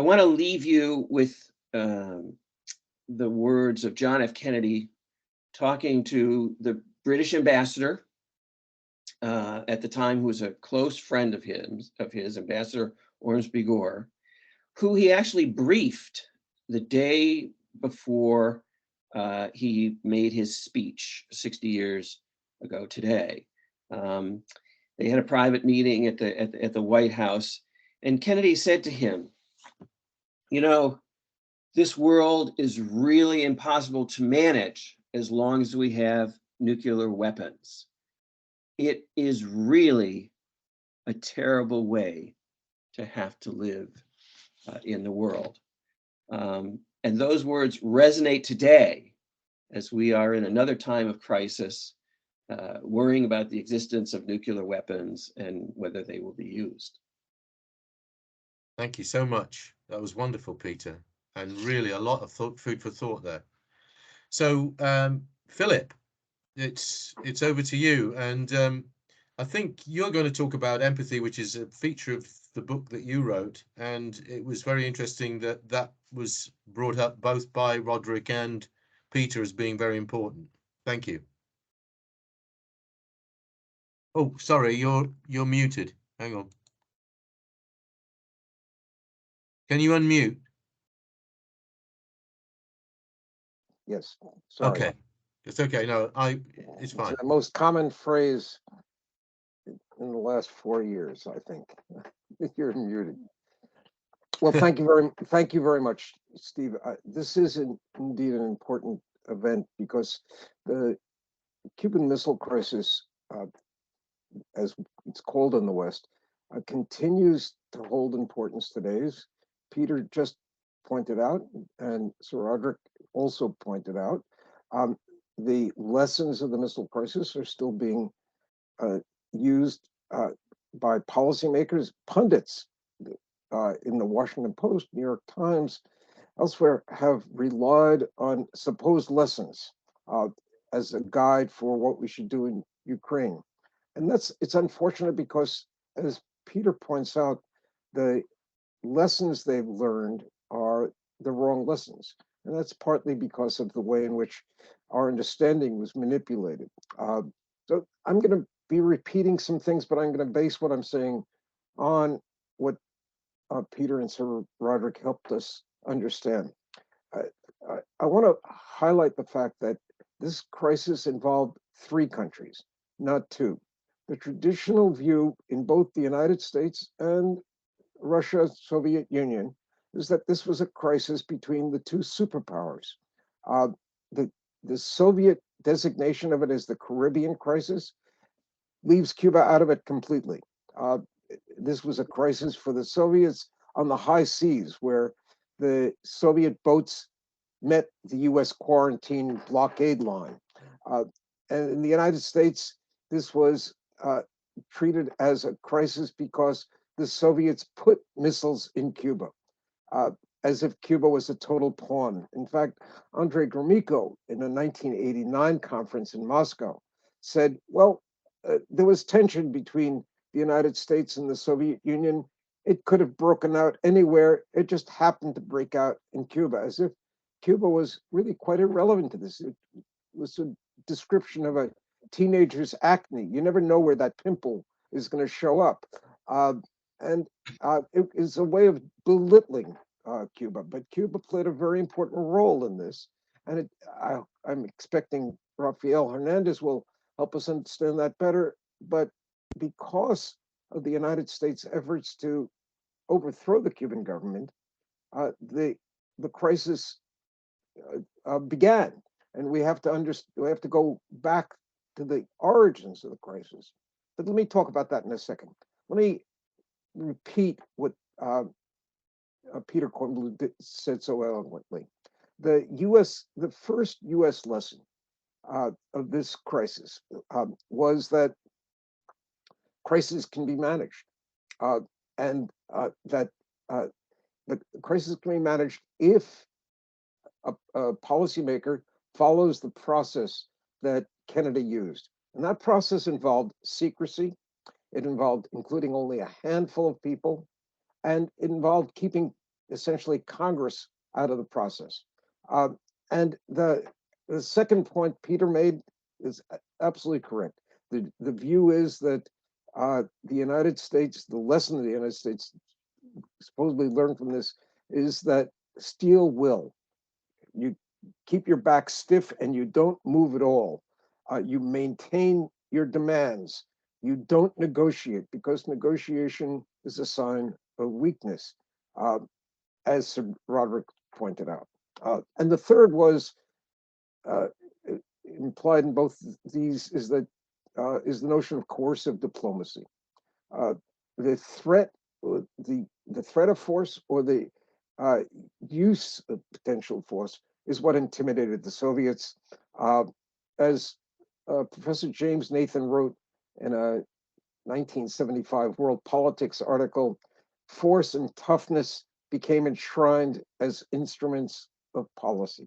want to leave you with the words of John F. Kennedy talking to the British ambassador at the time, who was a close friend of his, Ambassador Ormsby Gore, who he actually briefed the day before he made his speech 60 years ago today. They had a private meeting at the White House, and Kennedy said to him, this world is really impossible to manage as long as we have nuclear weapons. It is really a terrible way to have to live in the world. And those words resonate today as we are in another time of crisis worrying about the existence of nuclear weapons and whether they will be used. Thank you so much. That was wonderful, Peter, and really a lot of food for thought there. So, Philip, it's over to you, and I think you're going to talk about empathy, which is a feature of the book that you wrote, and it was very interesting that that was brought up both by Roderick and Peter as being very important. Thank you. Oh, sorry, you're muted. Hang on. Can you unmute? Yes, sorry. Okay, it's okay. No, it's fine. It's the most common phrase in the last 4 years, I think. You're muted. Well, thank you very much, Steve. This is indeed an important event because the Cuban Missile Crisis, as it's called in the West, continues to hold importance today. As Peter just pointed out, and Sir Roderick also pointed out, the lessons of the missile crisis are still being used by policymakers, pundits in the Washington Post, New York Times, elsewhere have relied on supposed lessons as a guide for what we should do in Ukraine. And it's unfortunate because, as Peter points out, the lessons they've learned are the wrong lessons. And that's partly because of the way in which our understanding was manipulated. So I'm going to be repeating some things, but I'm going to base what I'm saying on what Peter and Sir Roderick helped us understand. I want to highlight the fact that this crisis involved 3 countries, not 2. The traditional view in both the United States and Russia, Soviet Union, is that this was a crisis between the 2 superpowers. The Soviet designation of it as the Caribbean crisis leaves Cuba out of it completely. This was a crisis for the Soviets on the high seas, where the Soviet boats met the US quarantine blockade line. And in the United States, this was treated as a crisis because the Soviets put missiles in Cuba, as if Cuba was a total pawn. In fact, Andrei Gromyko, in a 1989 conference in Moscow, said, well, there was tension between the United States and the Soviet Union. It could have broken out anywhere. It just happened to break out in Cuba, as if Cuba was really quite irrelevant to this. It was a description of a teenager's acne. You never know where that pimple is going to show up. And it is a way of belittling Cuba. But Cuba played a very important role in this. And I'm expecting Rafael Hernandez will help us understand that better. But because of the United States' efforts to overthrow the Cuban government, the crisis began, and we have to go back to the origins of the crisis. But let me talk about that in a second. Let me repeat what Peter Kornblum said so eloquently. The first U.S. lesson of this crisis was that crises can be managed, and that the crisis can be managed if a policymaker follows the process that Kennedy used. And that process involved secrecy. It involved including only a handful of people, and it involved keeping essentially Congress out of the process. And the second point Peter made is absolutely correct. The view is that the United States, the lesson of the United States supposedly learned from this is that steel will. You keep your back stiff and you don't move at all. You maintain your demands. You don't negotiate, because negotiation is a sign of weakness, as Sir Roderick pointed out. And the third was implied in both these is the notion of coercive diplomacy. The threat of force or the use of potential force is what intimidated the Soviets. As Professor James Nathan wrote in a 1975 World Politics article, force and toughness became enshrined as instruments of policy.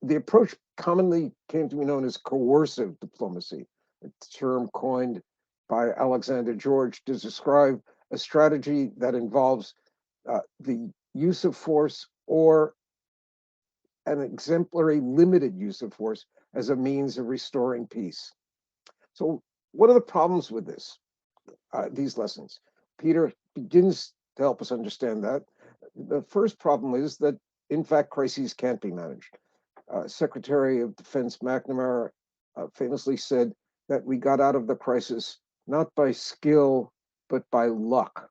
The approach commonly came to be known as coercive diplomacy, a term coined by Alexander George to describe a strategy that involves the use of force or an exemplary limited use of force as a means of restoring peace. So, what are the problems with these lessons? Peter begins to help us understand that. The first problem is that, in fact, crises can't be managed. Secretary of Defense McNamara famously said that we got out of the crisis not by skill, but by luck.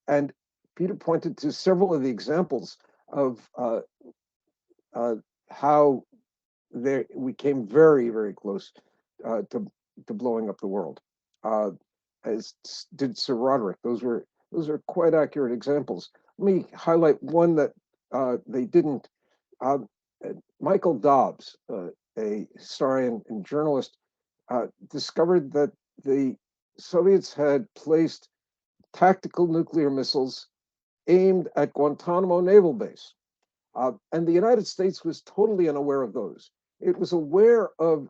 And Peter pointed to several of the examples of how we came very, very close to blowing up the world, as did Sir Roderick. Those are quite accurate examples. Let me highlight one that they didn't. Michael Dobbs, a historian and journalist, discovered that the Soviets had placed tactical nuclear missiles aimed at Guantanamo Naval Base. And the United States was totally unaware of those. It was aware of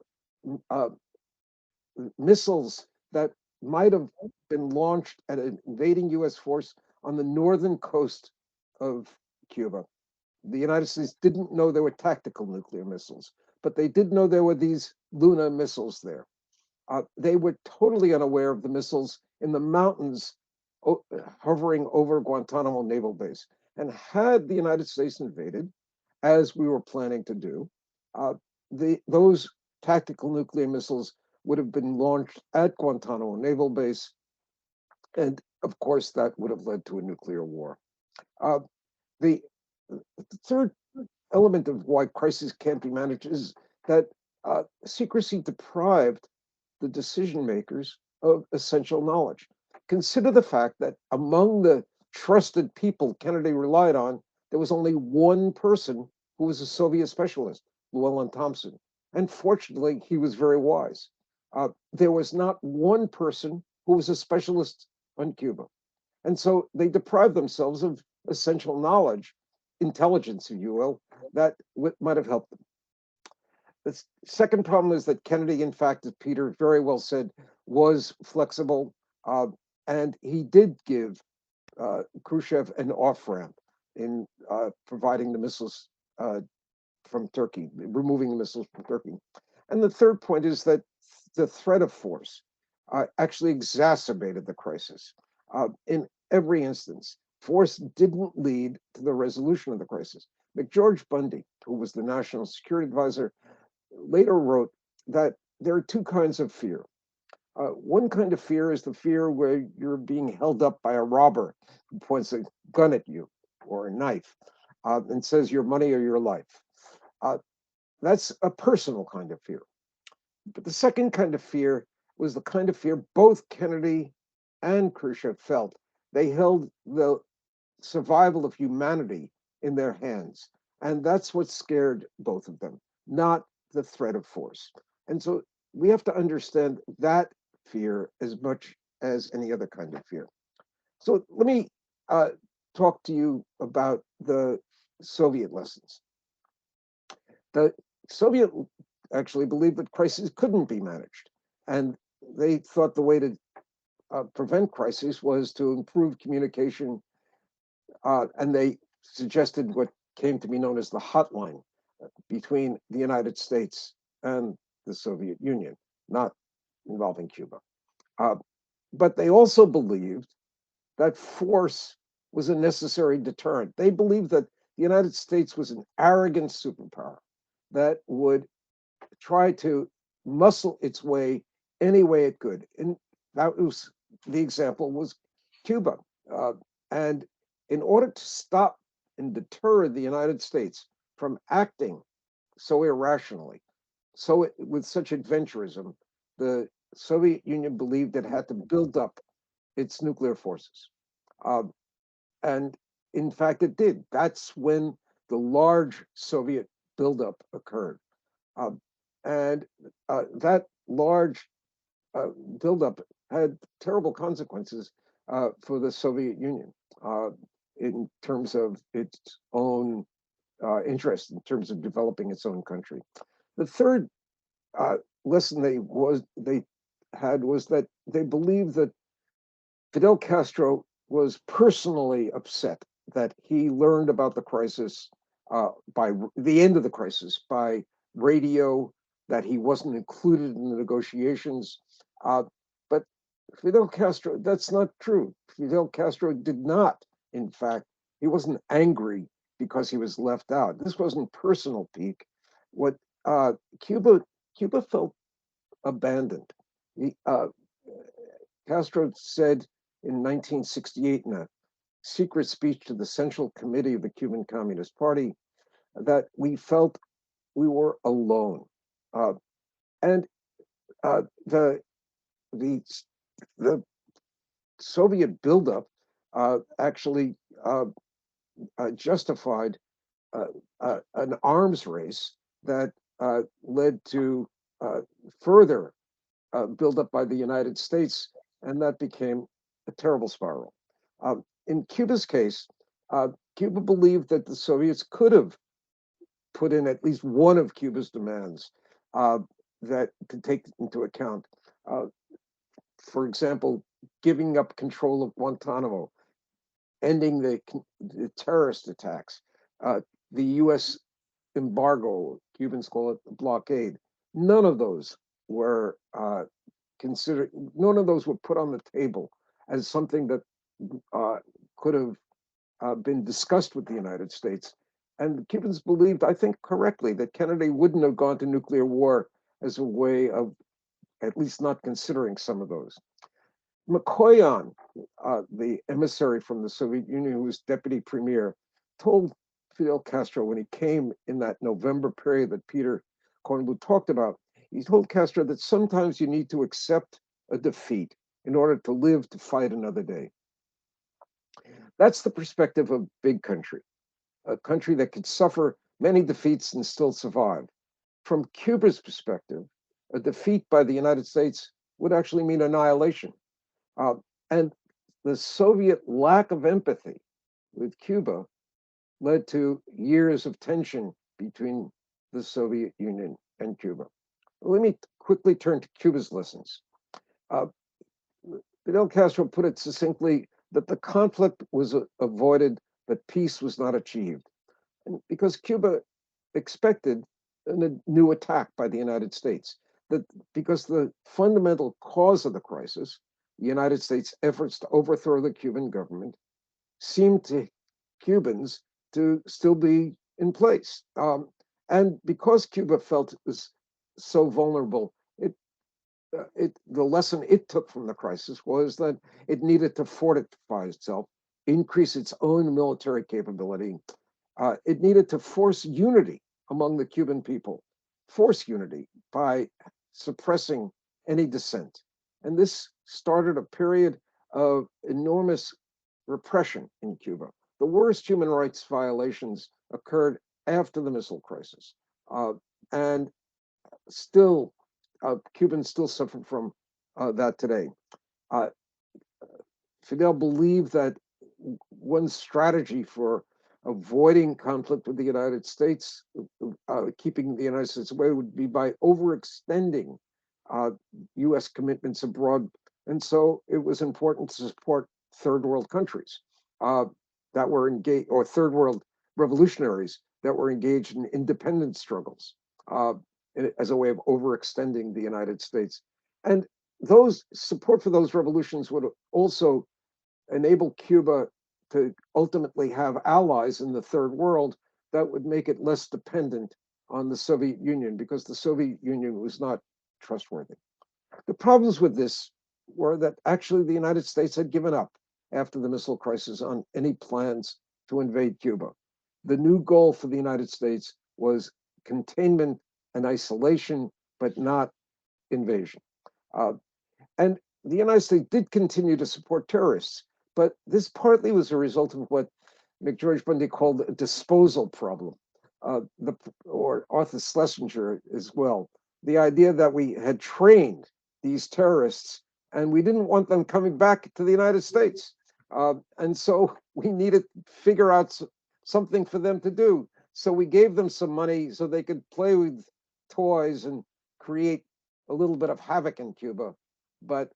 missiles that might have been launched at an invading US force on the northern coast of Cuba. The United States didn't know there were tactical nuclear missiles, but they did know there were these Luna missiles there. They were totally unaware of the missiles in the mountains hovering over Guantanamo Naval Base. And had the United States invaded, as we were planning to do, those tactical nuclear missiles would have been launched at Guantanamo Naval Base. And of course, that would have led to a nuclear war. The third element of why crises can't be managed is that secrecy deprived the decision makers of essential knowledge. Consider the fact that among the trusted people Kennedy relied on, there was only one person who was a Soviet specialist, Llewellyn Thompson. And fortunately, he was very wise. There was not one person who was a specialist on Cuba. And so they deprived themselves of essential knowledge, intelligence, if you will, that might have helped them. The second problem is that Kennedy, in fact, as Peter very well said, was flexible. And he did give Khrushchev an off-ramp in providing the missiles from Turkey, removing the missiles from Turkey. And the third point is that the threat of force actually exacerbated the crisis. In every instance, force didn't lead to the resolution of the crisis. McGeorge Bundy, who was the National Security Advisor, later wrote that there are two kinds of fear. One kind of fear is the fear where you're being held up by a robber who points a gun at you or a knife and says your money or your life. That's a personal kind of fear. But the second kind of fear was the kind of fear both Kennedy and Khrushchev felt. They held the survival of humanity in their hands. And that's what scared both of them, not the threat of force. And so we have to understand that fear as much as any other kind of fear. So let me talk to you about the Soviet lessons. The Soviet actually believed that crises couldn't be managed. And they thought the way to prevent crises was to improve communication. And they suggested what came to be known as the hotline between the United States and the Soviet Union, not involving Cuba. But they also believed that force was a necessary deterrent. They believed that the United States was an arrogant superpower that would try to muscle its way any way it could. And that was the example was Cuba. And in order to stop and deter the United States from acting so irrationally, with such adventurism, the Soviet Union believed it had to build up its nuclear forces. And in fact, it did. That's when the large Soviet buildup occurred. and that large buildup had terrible consequences for the Soviet Union in terms of its own interest, in terms of developing its own country. The third lesson they had was that they believed that Fidel Castro was personally upset that he learned about the crisis by the end of the crisis by radio, that he wasn't included in the negotiations. But Fidel Castro, that's not true. Fidel Castro did not, in fact, he wasn't angry because he was left out. This wasn't personal pique. What Cuba felt abandoned. Castro said in 1968 in a secret speech to the Central Committee of the Cuban Communist Party that we felt we were alone. And the Soviet buildup actually justified an arms race that led to further buildup by the United States, and that became a terrible spiral. In Cuba's case, Cuba believed that the Soviets could have put in at least one of Cuba's demands that to take into account. For example, giving up control of Guantanamo, ending the terrorist attacks, the U.S. embargo, Cubans call it the blockade. None of those were considered, none of those were put on the table as something that could have been discussed with the United States. And the Cubans believed, I think correctly, that Kennedy wouldn't have gone to nuclear war as a way of at least not considering some of those. Mikoyan, the emissary from the Soviet Union, who was deputy premier, told Fidel Castro when he came in that November period that Peter Kornbluh talked about, he told Castro that sometimes you need to accept a defeat in order to live to fight another day. That's the perspective of big country, a country that could suffer many defeats and still survive. From Cuba's perspective, a defeat by the United States would actually mean annihilation. And the Soviet lack of empathy with Cuba led to years of tension between the Soviet Union and Cuba. Let me quickly turn to Cuba's lessons. Fidel Castro put it succinctly that the conflict was avoided, but peace was not achieved. And because Cuba expected a new attack by the United States, that because the fundamental cause of the crisis, the United States' efforts to overthrow the Cuban government, seemed to Cubans to still be in place. And because Cuba felt it was so vulnerable, the lesson it took from the crisis was that it needed to fortify itself, increase its own military capability. It needed to force unity among the Cuban people, force unity by suppressing any dissent. And this started a period of enormous repression in Cuba. The worst human rights violations occurred after the missile crisis. And still, Cubans still suffer from that today. Fidel believed that one strategy for avoiding conflict with the United States, keeping the United States away, would be by overextending U.S. commitments abroad. And so it was important to support third world countries that were engaged, or third world revolutionaries that were engaged in independence struggles as a way of overextending the United States. And those support for those revolutions would also enable Cuba to ultimately have allies in the third world that would make it less dependent on the Soviet Union, because the Soviet Union was not trustworthy. The problems with this were that actually the United States had given up after the missile crisis on any plans to invade Cuba. The new goal for the United States was containment and isolation, but not invasion. And the United States did continue to support terrorists, but this partly was a result of what McGeorge Bundy called a disposal problem, or Arthur Schlesinger as well. the idea that we had trained these terrorists and we didn't want them coming back to the United States. And so we needed to figure out something for them to do. So we gave them some money so they could play with toys and create a little bit of havoc in Cuba, but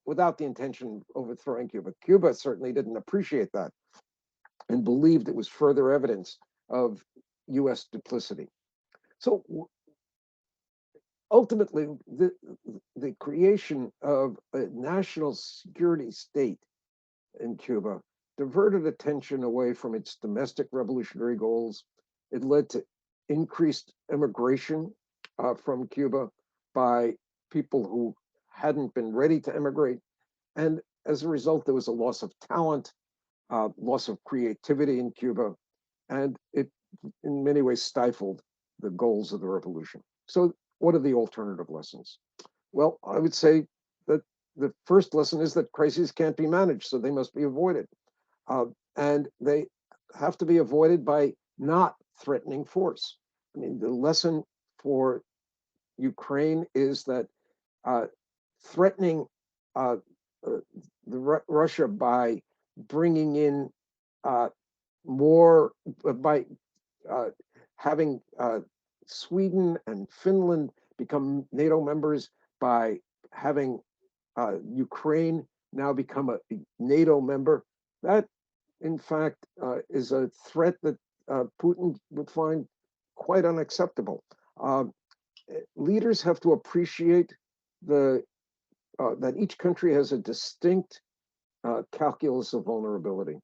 without the intention of overthrowing Cuba. Cuba certainly didn't appreciate that and believed it was further evidence of US duplicity. So ultimately, the creation of a national security state in Cuba diverted attention away from its domestic revolutionary goals. It led to increased immigration from Cuba by people who hadn't been ready to emigrate. And as a result, there was a loss of talent, loss of creativity in Cuba, and it in many ways stifled the goals of the revolution. So what are the alternative lessons? Well, I would say that the first lesson is that crises can't be managed, so they must be avoided. And they have to be avoided by not threatening force. I mean, the lesson for Ukraine is that threatening Russia by bringing in more, by having Sweden and Finland become NATO members, by having Ukraine now become a NATO member, that in fact is a threat that Putin would find quite unacceptable. Leaders have to appreciate that each country has a distinct calculus of vulnerability.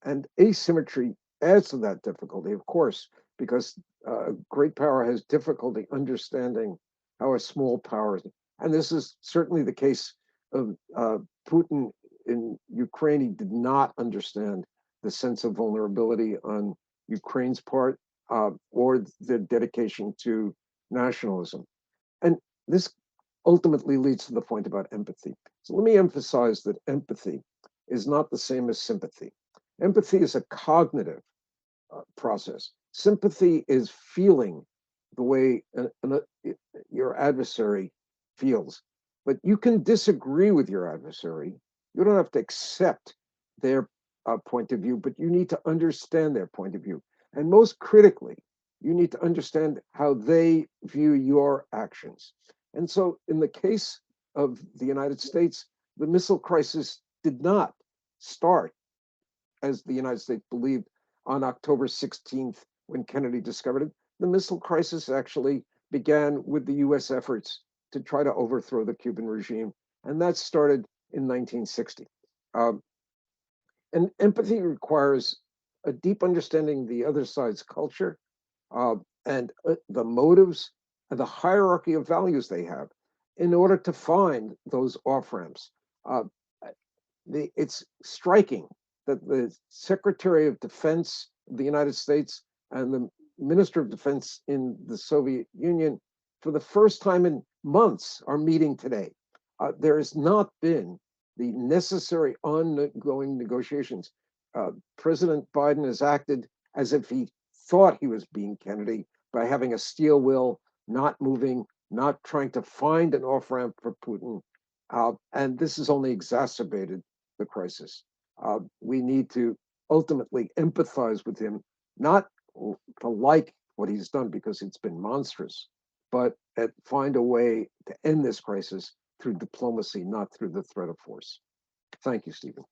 And asymmetry adds to that difficulty, of course, because a great power has difficulty understanding how a small power is. And this is certainly the case of Putin in Ukraine. He did not understand the sense of vulnerability on Ukraine's part or the dedication to nationalism. And this ultimately leads to the point about empathy. So let me emphasize that empathy is not the same as sympathy. Empathy is a cognitive process. Sympathy is feeling the way your adversary feels. But you can disagree with your adversary. You don't have to accept their point of view, but you need to understand their point of view. And most critically, you need to understand how they view your actions. And so in the case of the United States, the missile crisis did not start, as the United States believed, on October 16th, when Kennedy discovered it. The missile crisis actually began with the US efforts to try to overthrow the Cuban regime. And that started in 1960. And empathy requires a deep understanding of the other side's culture and the motives and the hierarchy of values they have in order to find those off-ramps. It's striking that the Secretary of Defense of the United States and the Minister of Defense in the Soviet Union, for the first time in months, are meeting today. There has not been the necessary ongoing negotiations. President Biden has acted as if he thought he was being Kennedy by having a steel will, not moving, not trying to find an off-ramp for Putin. And this has only exacerbated the crisis. We need to ultimately empathize with him, not to like what he's done because it's been monstrous, but find a way to end this crisis through diplomacy, not through the threat of force. Thank you, Stephen.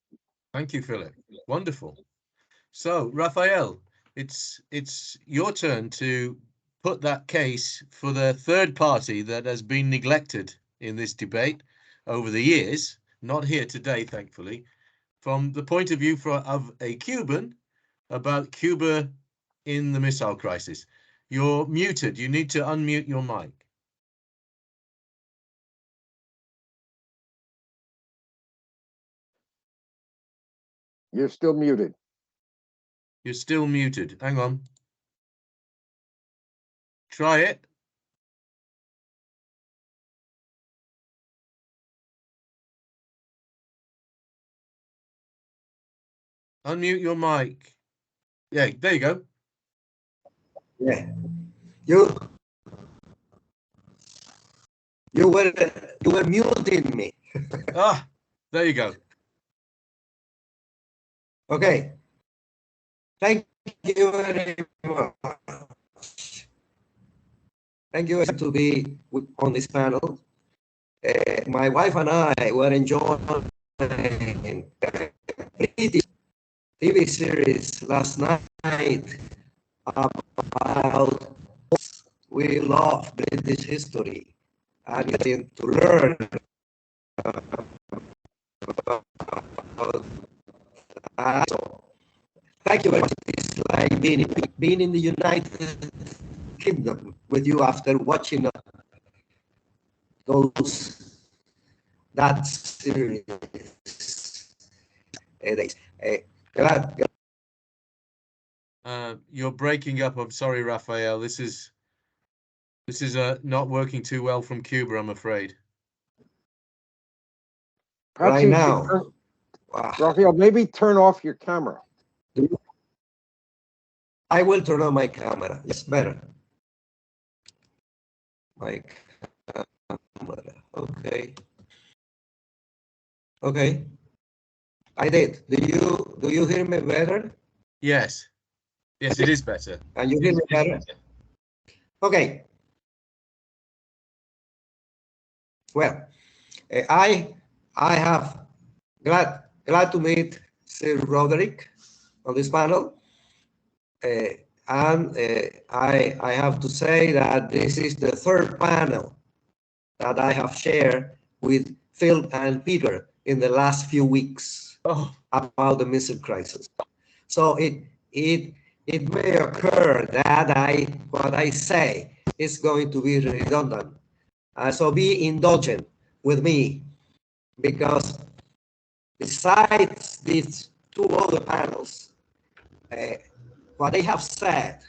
Thank you, Philip. Wonderful. So, Raphael, it's your turn to put that case for the third party that has been neglected in this debate over the years, not here today, thankfully, from the point of view of a Cuban about Cuba in the missile crisis. You're muted. You need to unmute your mic. You're still muted. You're still muted. Hang on. Try it. Unmute your mic. Yeah, there you go. Yeah. You You were muting me. Ah, there you go. Okay. Thank you very much. Thank you to be on this panel. My wife and I were enjoying a British TV series last night about we love British history and getting to learn about so thank you very much. It's like being in the United Kingdom with you after watching that series days. Glad. You're breaking up. I'm sorry, Raphael. This is not working too well from Cuba, I'm afraid. Perhaps Right you now. should Raphael, maybe turn off your camera. I will turn on my camera. It's better. My camera. Okay. Okay. I did. Do you hear me better? Yes. Yes, it is better. Can you hear me better? Okay. Well, I have glad to meet Sir Roderick on this panel. And I have to say that this is the third panel that I have shared with Phil and Peter in the last few weeks about the missile crisis. So it may occur that what I say is going to be redundant. So be indulgent with me, because besides these two other panels, what they have said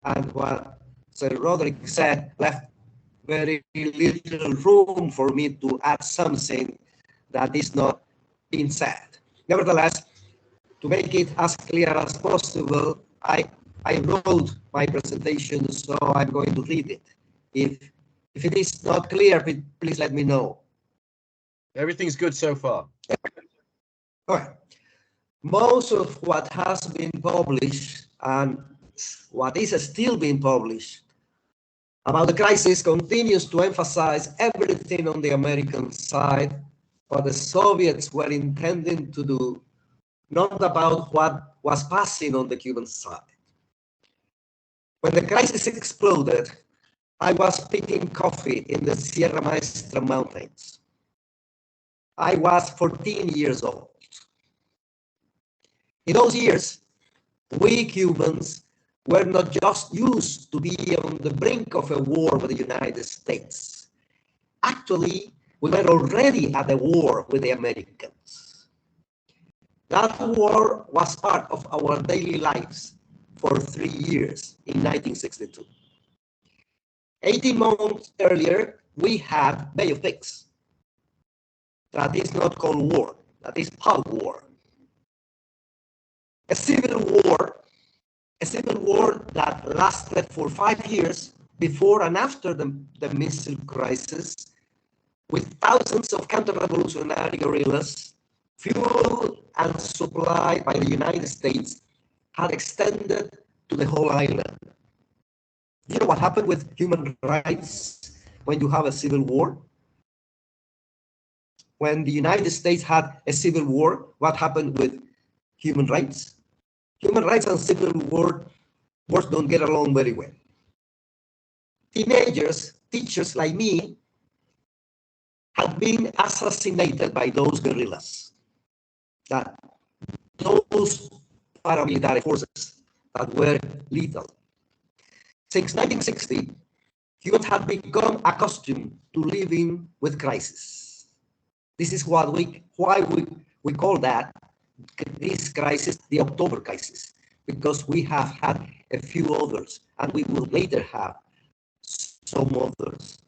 and what Sir Roderick said left very little room for me to add something that is not being said. Nevertheless, to make it as clear as possible, I wrote my presentation, so I'm going to read it. If it is not clear, please let me know. Everything's good so far. All right. Most of what has been published and what is still being published about the crisis continues to emphasize everything on the American side, what the Soviets were intending to do, not about what was passing on the Cuban side. When the crisis exploded, I was picking coffee in the Sierra Maestra Mountains. I was 14 years old. In those years, we Cubans were not just used to be on the brink of a war with the United States. Actually, we were already at a war with the Americans. That war was part of our daily lives for 3 years in 1962. 18 months earlier, we had Bay of Pigs. That is not Cold War, that is Pulp War. A civil war that lasted for 5 years before and after the missile crisis, with thousands of counter-revolutionary guerrillas, fueled and supplied by the United States, had extended to the whole island. You know what happened with human rights when you have a civil war? When the United States had a civil war, what happened with human rights? Human rights and civil wars don't get along very well. Teenagers, teachers like me, had been assassinated by those guerrillas, those paramilitary forces that were lethal. Since 1960, Cubans had become accustomed to living with crisis. This is why we call this crisis the October crisis, because we have had a few others, and we will later have some others.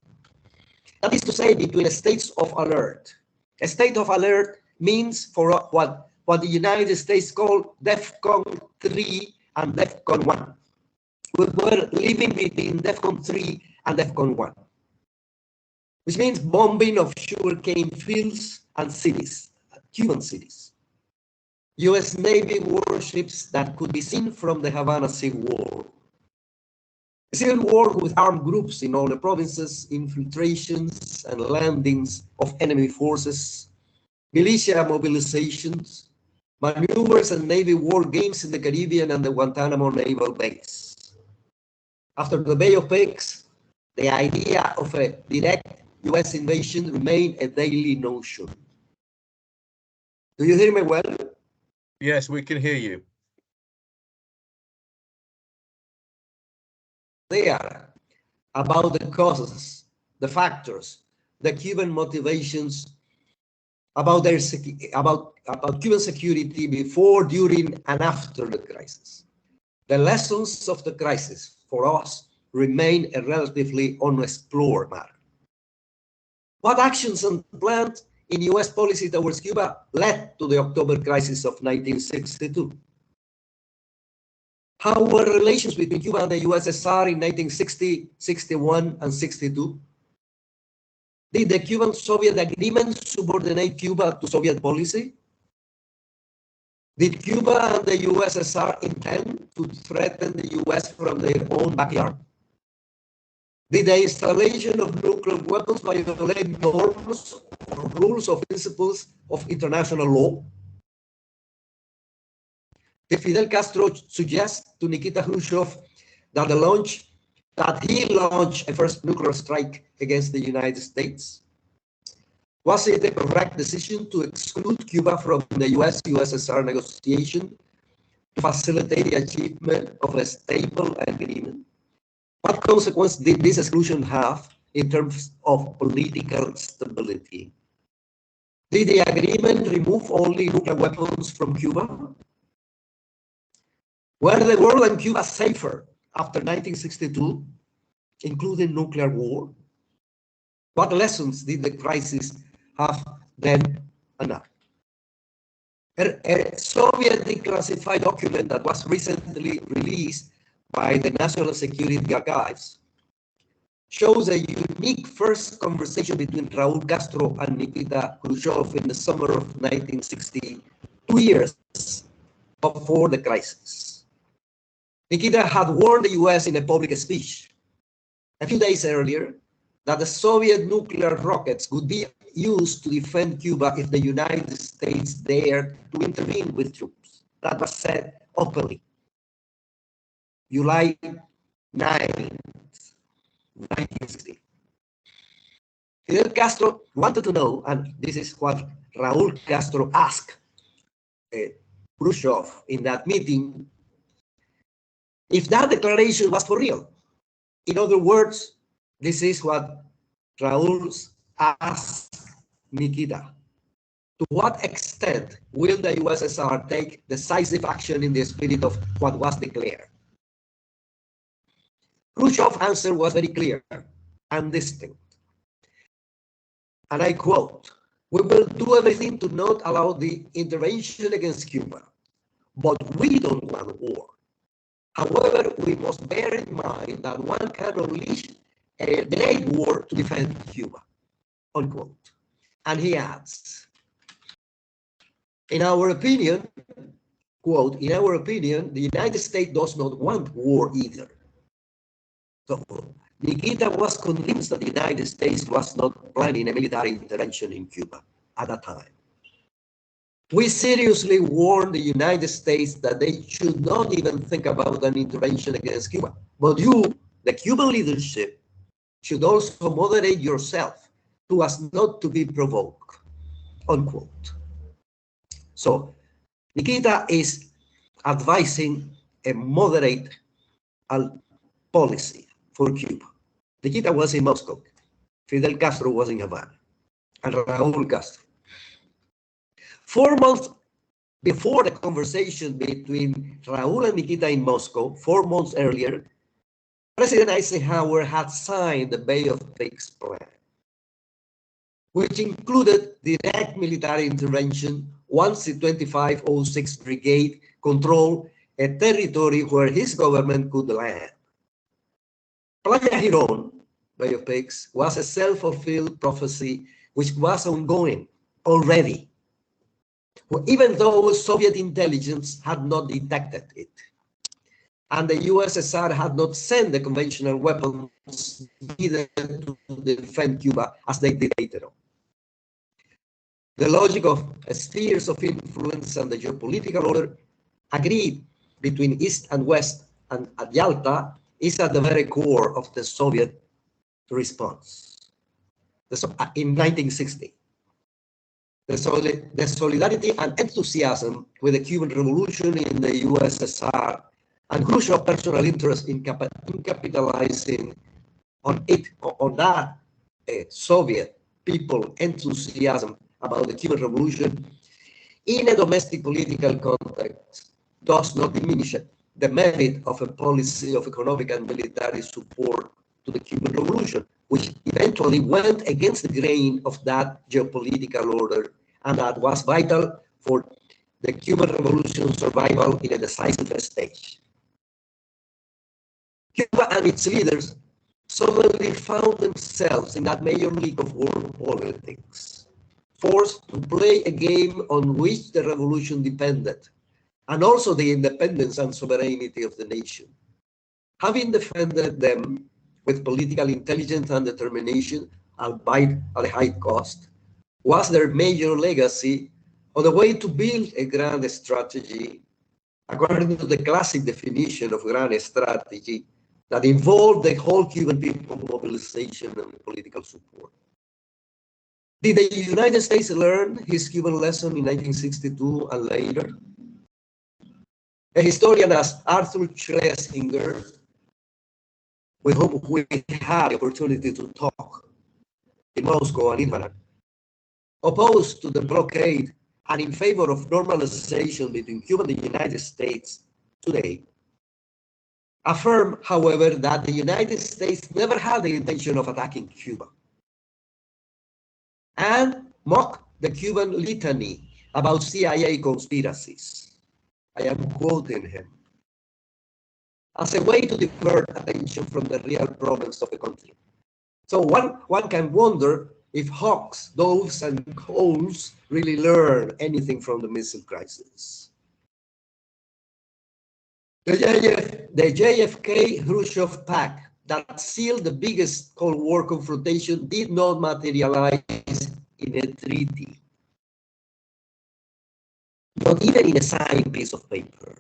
That is to say, between states of alert. A state of alert means for what the United States called DEFCON 3 and DEFCON 1. We were living between DEFCON 3 and DEFCON 1. which means bombing of sugarcane fields and cities, Cuban cities. US Navy warships that could be seen from the Havana seawall. A civil war with armed groups in all the provinces, infiltrations and landings of enemy forces, militia mobilizations, maneuvers and Navy war games in the Caribbean and the Guantanamo naval base. After the Bay of Pigs, the idea of a direct US invasion remained a daily notion. Do you hear me well? Yes, we can hear you. There, about the causes, the factors, the Cuban motivations, about their about Cuban security before, during, and after the crisis. The lessons of the crisis for us remain a relatively unexplored matter. What actions and plans in US policy towards Cuba led to the October crisis of 1962? How were relations between Cuba and the USSR in 1960, 61, and 62? Did the Cuban-Soviet agreement subordinate Cuba to Soviet policy? Did Cuba and the USSR intend to threaten the US from their own backyard? Did the installation of nuclear weapons violate norms or rules or principles of international law? Did Fidel Castro suggest to Nikita Khrushchev that he launched a first nuclear strike against the United States? Was it a correct decision to exclude Cuba from the US-USSR negotiation to facilitate the achievement of a stable agreement? What consequence did this exclusion have in terms of political stability? Did the agreement remove only nuclear weapons from Cuba? Were the world and Cuba safer after 1962, including nuclear war? What lessons did the crisis have then and now? A Soviet declassified document that was recently released by the National Security Archives shows a unique first conversation between Raúl Castro and Nikita Khrushchev in the summer of 1960, 2 years before the crisis. Nikita had warned the US in a public speech a few days earlier that the Soviet nuclear rockets would be used to defend Cuba if the United States dared to intervene with troops. That was said openly. July 9, 1960. Fidel Castro wanted to know, and this is what Raúl Castro asked Khrushchev in that meeting, if that declaration was for real. In other words, this is what Raúl asked Nikita. To what extent will the USSR take decisive action in the spirit of what was declared? Khrushchev's answer was very clear and distinct. And I quote, "We will do everything to not allow the intervention against Cuba, but we don't want war. However, we must bear in mind that one can unleash a great war to defend Cuba," unquote. And he adds, in our opinion, quote, "in our opinion, the United States does not want war either." So Nikita was convinced that the United States was not planning a military intervention in Cuba at that time. We seriously warned the United States that they should not even think about an intervention against Cuba. But you, the Cuban leadership, should also moderate yourself so as not to be provoked, unquote. So Nikita is advising a moderate policy for Cuba. Nikita was in Moscow. Fidel Castro was in Havana, and Raúl Castro. 4 months before the conversation between Raúl and Nikita in Moscow, 4 months earlier, President Eisenhower had signed the Bay of Pigs plan, which included direct military intervention once the 2506 Brigade controlled a territory where his government could land. Playa Girón, Bay of Pigs, was a self-fulfilled prophecy which was ongoing already, even though Soviet intelligence had not detected it. And the USSR had not sent the conventional weapons needed to defend Cuba as they did later on. The logic of spheres of influence and the geopolitical order agreed between East and West and at Yalta is at the very core of the Soviet response. In 1960, the solidarity and enthusiasm with the Cuban Revolution in the USSR and Khrushchev's personal interest in capitalizing on that Soviet people enthusiasm about the Cuban Revolution in a domestic political context does not diminish the merit of a policy of economic and military support to the Cuban Revolution, which eventually went against the grain of that geopolitical order and that was vital for the Cuban Revolution's survival in a decisive stage. Cuba and its leaders suddenly found themselves in that major league of world politics, forced to play a game on which the revolution depended, and also the independence and sovereignty of the nation. Having defended them with political intelligence and determination, albeit at a high cost, was their major legacy on the way to build a grand strategy, according to the classic definition of grand strategy, that involved the whole Cuban people mobilization and political support. Did the United States learn his Cuban lesson in 1962 and later? A historian as Arthur Schlesinger, with whom we had the opportunity to talk in Moscow and Iran, opposed to the blockade and in favor of normalization between Cuba and the United States today, affirm, however, that the United States never had the intention of attacking Cuba, and mock the Cuban litany about CIA conspiracies. I am quoting him, as a way to divert attention from the real problems of the country. So one can wonder if hawks, doves, and owls really learn anything from the missile crisis. The JFK-Khrushchev pact that sealed the biggest Cold War confrontation did not materialize in a treaty, not even in a signed piece of paper,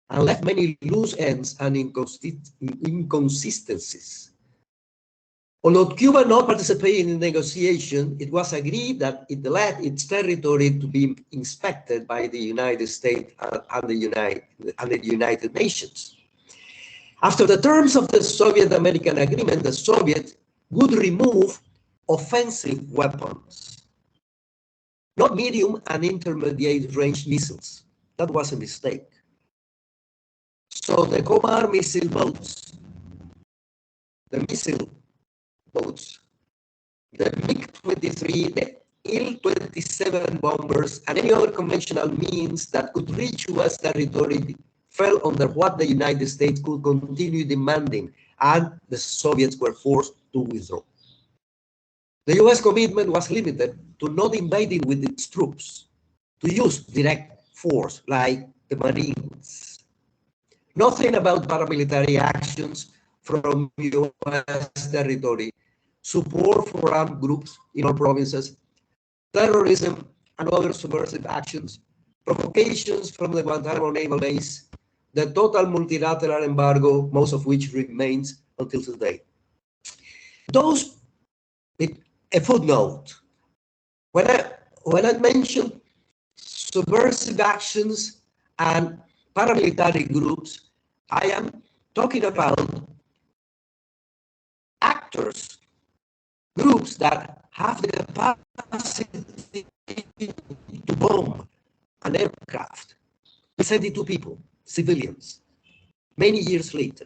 and left many loose ends and inconsistencies. Although Cuba not participated in the negotiation, it was agreed that it let its territory to be inspected by the United States and the United Nations. After the terms of the Soviet-American agreement, the Soviets would remove offensive weapons, not medium and intermediate range missiles. That was a mistake. So the Comar missile boats, the missile boats, the MiG-23, the Il-27 bombers, and any other conventional means that could reach U.S. territory fell under what the United States could continue demanding, and the Soviets were forced to withdraw. The U.S. commitment was limited to not invading with its troops, to use direct force like the Marines. Nothing about paramilitary actions from U.S. territory, support for armed groups in all provinces, terrorism and other subversive actions, provocations from the Guantanamo naval base, the total multilateral embargo, most of which remains until today. Those, a footnote, when I mention subversive actions and paramilitary groups, I am talking about actors, groups that have the capacity to bomb an aircraft, 72 people, civilians, many years later.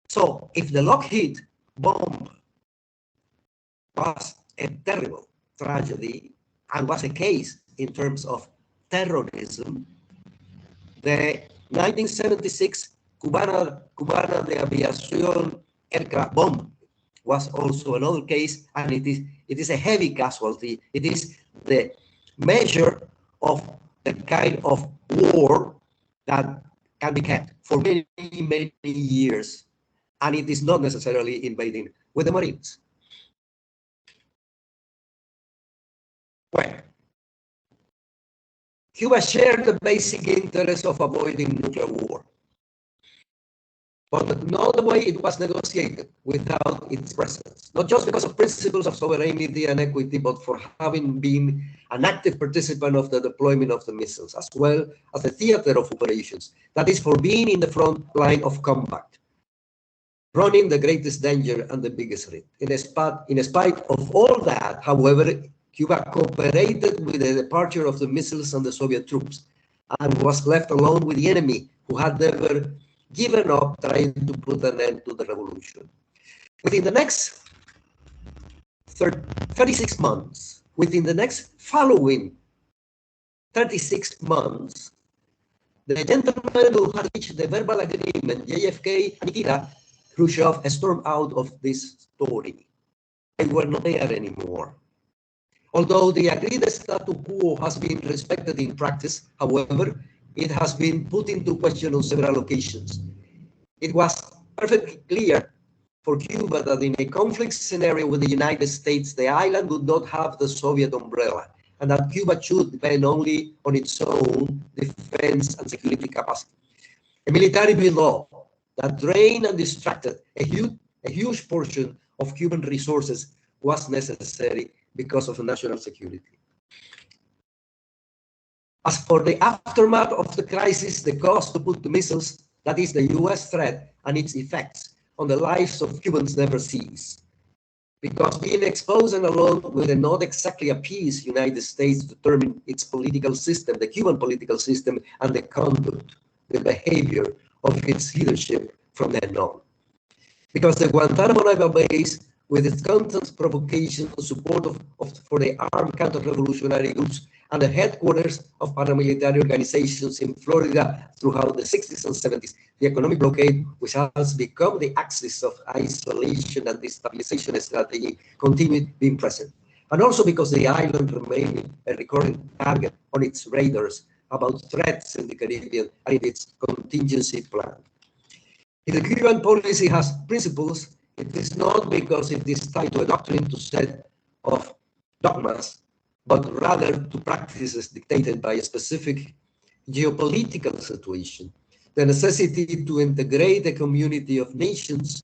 So if the Lockheed bomb was a terrible tragedy and was a case in terms of terrorism, the 1976 Cubana de Aviación aircraft bomb was also another case, and it is a heavy casualty. It is the measure of the kind of war that can be kept for many, many years, and it is not necessarily invading with the Marines. Well, Cuba shared the basic interest of avoiding nuclear war, but not the way it was negotiated without its presence, not just because of principles of sovereignty and equity, but for having been an active participant of the deployment of the missiles, as well as the theater of operations, that is, for being in the front line of combat, running the greatest danger and the biggest risk. In spite of all that, however, Cuba cooperated with the departure of the missiles and the Soviet troops, and was left alone with the enemy, who had never given up trying to put an end to the revolution. Within the next 36 months, within the next following 36 months, the gentlemen who had reached the verbal agreement, JFK and Nikita Khrushchev, stormed out of this story. They were not there anymore. Although the agreed status quo has been respected in practice, however, it has been put into question on several occasions. It was perfectly clear for Cuba that in a conflict scenario with the United States, the island would not have the Soviet umbrella, and that Cuba should depend only on its own defense and security capacity. A military build-up that drained and distracted a huge portion of Cuban resources was necessary because of national security. As for the aftermath of the crisis, the cost to put the missiles, that is the US threat, and its effects on the lives of Cubans never cease. Because being exposed and alone with a not exactly appease United States determine its political system, the Cuban political system, and the conduct, the behavior of its leadership from then on. Because the Guantanamo naval base, with its constant provocation and support for the armed counter-revolutionary groups, and the headquarters of paramilitary organizations in Florida throughout the 60s and 70s, the economic blockade, which has become the axis of isolation and destabilization strategy, continued being present. And also because the island remained a recurring target on its radars about threats in the Caribbean and in its contingency plan. If the Cuban policy has principles, it is not because it is tied to a doctrine to set of dogmas, but rather to practices dictated by a specific geopolitical situation, the necessity to integrate a community of nations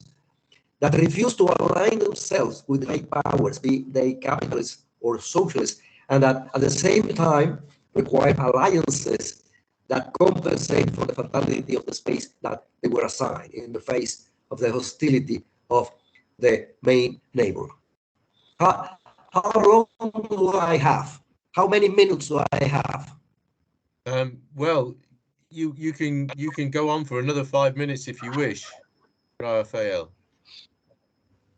that refuse to align themselves with great powers, be they capitalist or socialist, and that at the same time require alliances that compensate for the fatality of the space that they were assigned in the face of the hostility of the main neighbor. How long do I have? How many minutes do I have? Well, you can go on for another 5 minutes if you wish, Rafael.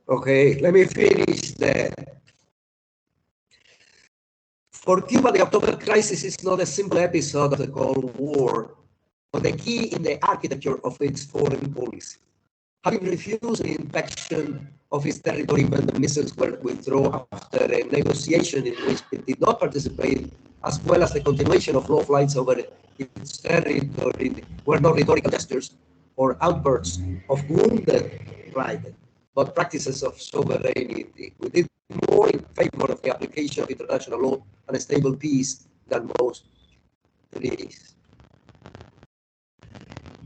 Okay, let me finish that. For Cuba, the October crisis is not a simple episode of the Cold War, but a key in the architecture of its foreign policy. Having refused the inspection of its territory when the missiles were withdrawn after a negotiation in which it did not participate, as well as the continuation of low flights over its territory, were not rhetorical gestures or outbursts of wounded pride, but practices of sovereignty. We did more in favor of the application of international law and a stable peace than most treaties.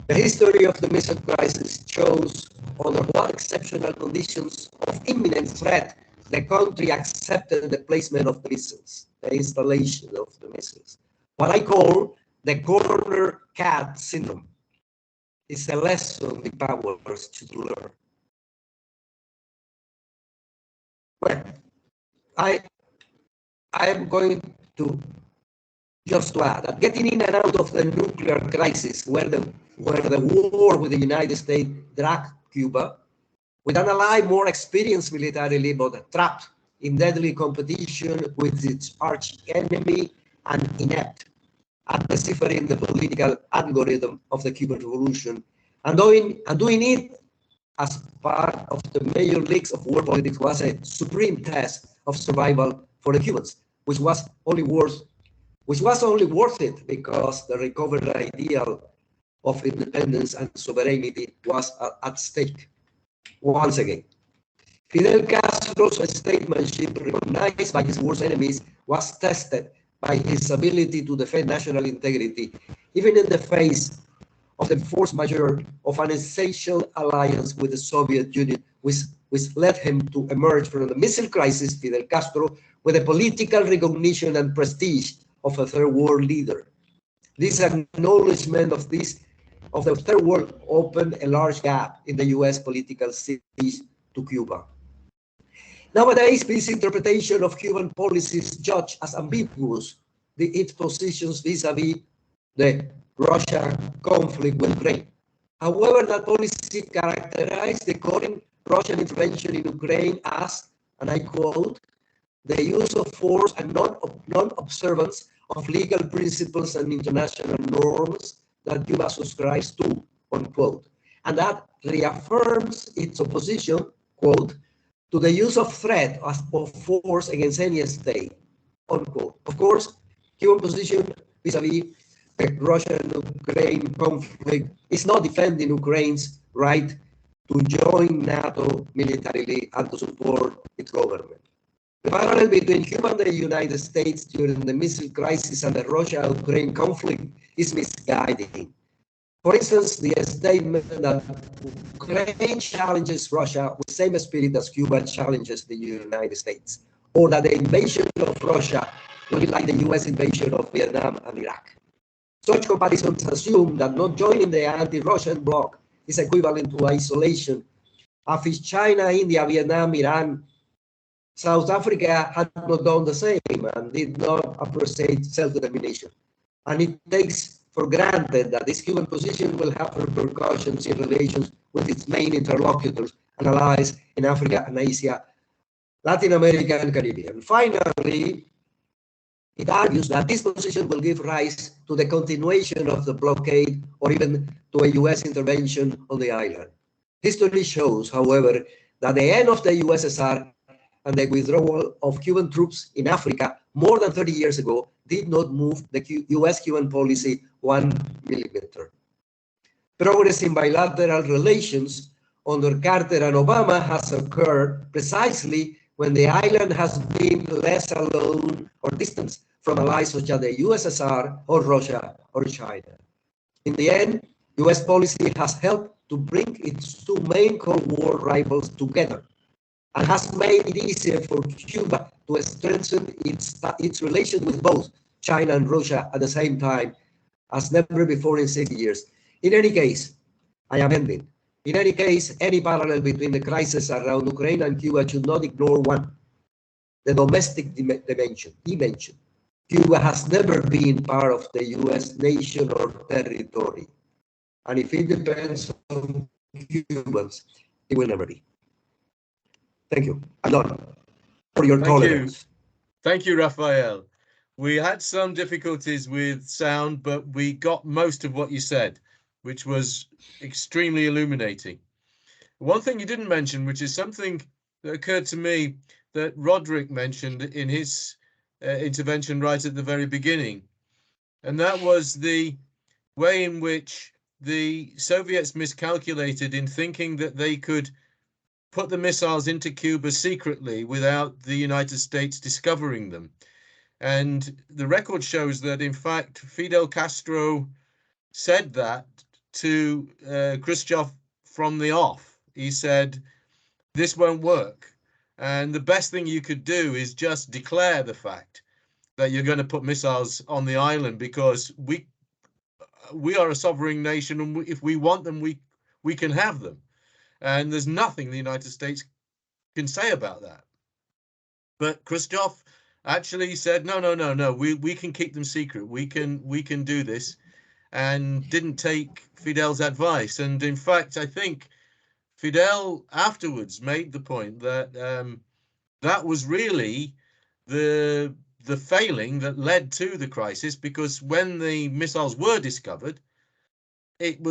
The history of the missile crisis shows under what exceptional conditions of imminent threat the country accepted the placement of the missiles, the installation of the missiles. What I call the corner cat syndrome is a lesson the powers should learn. Well, I am going to just to add that getting in and out of the nuclear crisis where the war with the United States dragged Cuba, with an ally more experienced militarily but trapped in deadly competition with its arch enemy and inept at deciphering the political algorithm of the Cuban Revolution, and doing it as part of the major leagues of world politics was a supreme test of survival for the Cubans, which was only worth it because the recovered ideal of independence and sovereignty was at stake once again. Fidel Castro's statesmanship, recognized by his worst enemies, was tested by his ability to defend national integrity, even in the face of the force majeure of an essential alliance with the Soviet Union, which led him to emerge from the missile crisis, Fidel Castro, with a political recognition and prestige of a third world leader. This acknowledgement of the third world opened a large gap in the US political siege to Cuba. Nowadays, this interpretation of Cuban policies judged as ambiguous its positions vis-a-vis the Russia conflict with Ukraine. However, that policy characterized the current Russian intervention in Ukraine as, and I quote, the use of force and non-observance of legal principles and international norms that Cuba subscribes to, unquote, and that reaffirms its opposition, quote, to the use of threat of force against any state, unquote. Of course, Cuban position vis-a-vis the Russian-Ukraine conflict is not defending Ukraine's right to join NATO militarily and to support its government. The parallel between Cuba and the United States during the missile crisis and the Russia-Ukraine conflict is misguiding. For instance, the statement that Ukraine challenges Russia with the same spirit as Cuba challenges the United States, or that the invasion of Russia will be like the US invasion of Vietnam and Iraq. Such comparisons assume that not joining the anti-Russian bloc is equivalent to isolation, as if China, India, Vietnam, Iran, South Africa had not done the same and did not appreciate self-determination. And it takes for granted that this Cuban position will have repercussions in relations with its main interlocutors and allies in Africa and Asia, Latin America and Caribbean. Finally, it argues that this position will give rise to the continuation of the blockade or even to a US intervention on the island. History shows, however, that the end of the USSR and the withdrawal of Cuban troops in Africa more than 30 years ago did not move the US-Cuban policy 1 millimeter. Progress in bilateral relations under Carter and Obama has occurred precisely when the island has been less alone or distanced from allies such as the USSR or Russia or China. In the end, US policy has helped to bring its two main Cold War rivals together and has made it easier for Cuba to strengthen its relation with both China and Russia at the same time as never before in 60 years. In any case, I am ending. In any case, any parallel between the crisis around Ukraine and Cuba should not ignore one, the domestic dimension. Cuba has never been part of the US nation or territory. And if it depends on Cubans, it will never be. Thank you. I'm done. For your tolerance. Thank you, Rafael. We had some difficulties with sound, but we got most of what you said, which was extremely illuminating. One thing you didn't mention, which is something that occurred to me that Roderick mentioned in his intervention right at the very beginning, and that was the way in which the Soviets miscalculated in thinking that they could put the missiles into Cuba secretly without the United States discovering them. And the record shows that, in fact, Fidel Castro said that to Khrushchev from the off. He said, this won't work. And the best thing you could do is just declare the fact that you're going to put missiles on the island, because we are a sovereign nation, and if we want them, we can have them. And there's nothing the United States can say about that. But Khrushchev actually said, no, we can keep them secret. We can do this, and didn't take Fidel's advice. And in fact, I think Fidel afterwards made the point that that was really the failing that led to the crisis, because when the missiles were discovered, it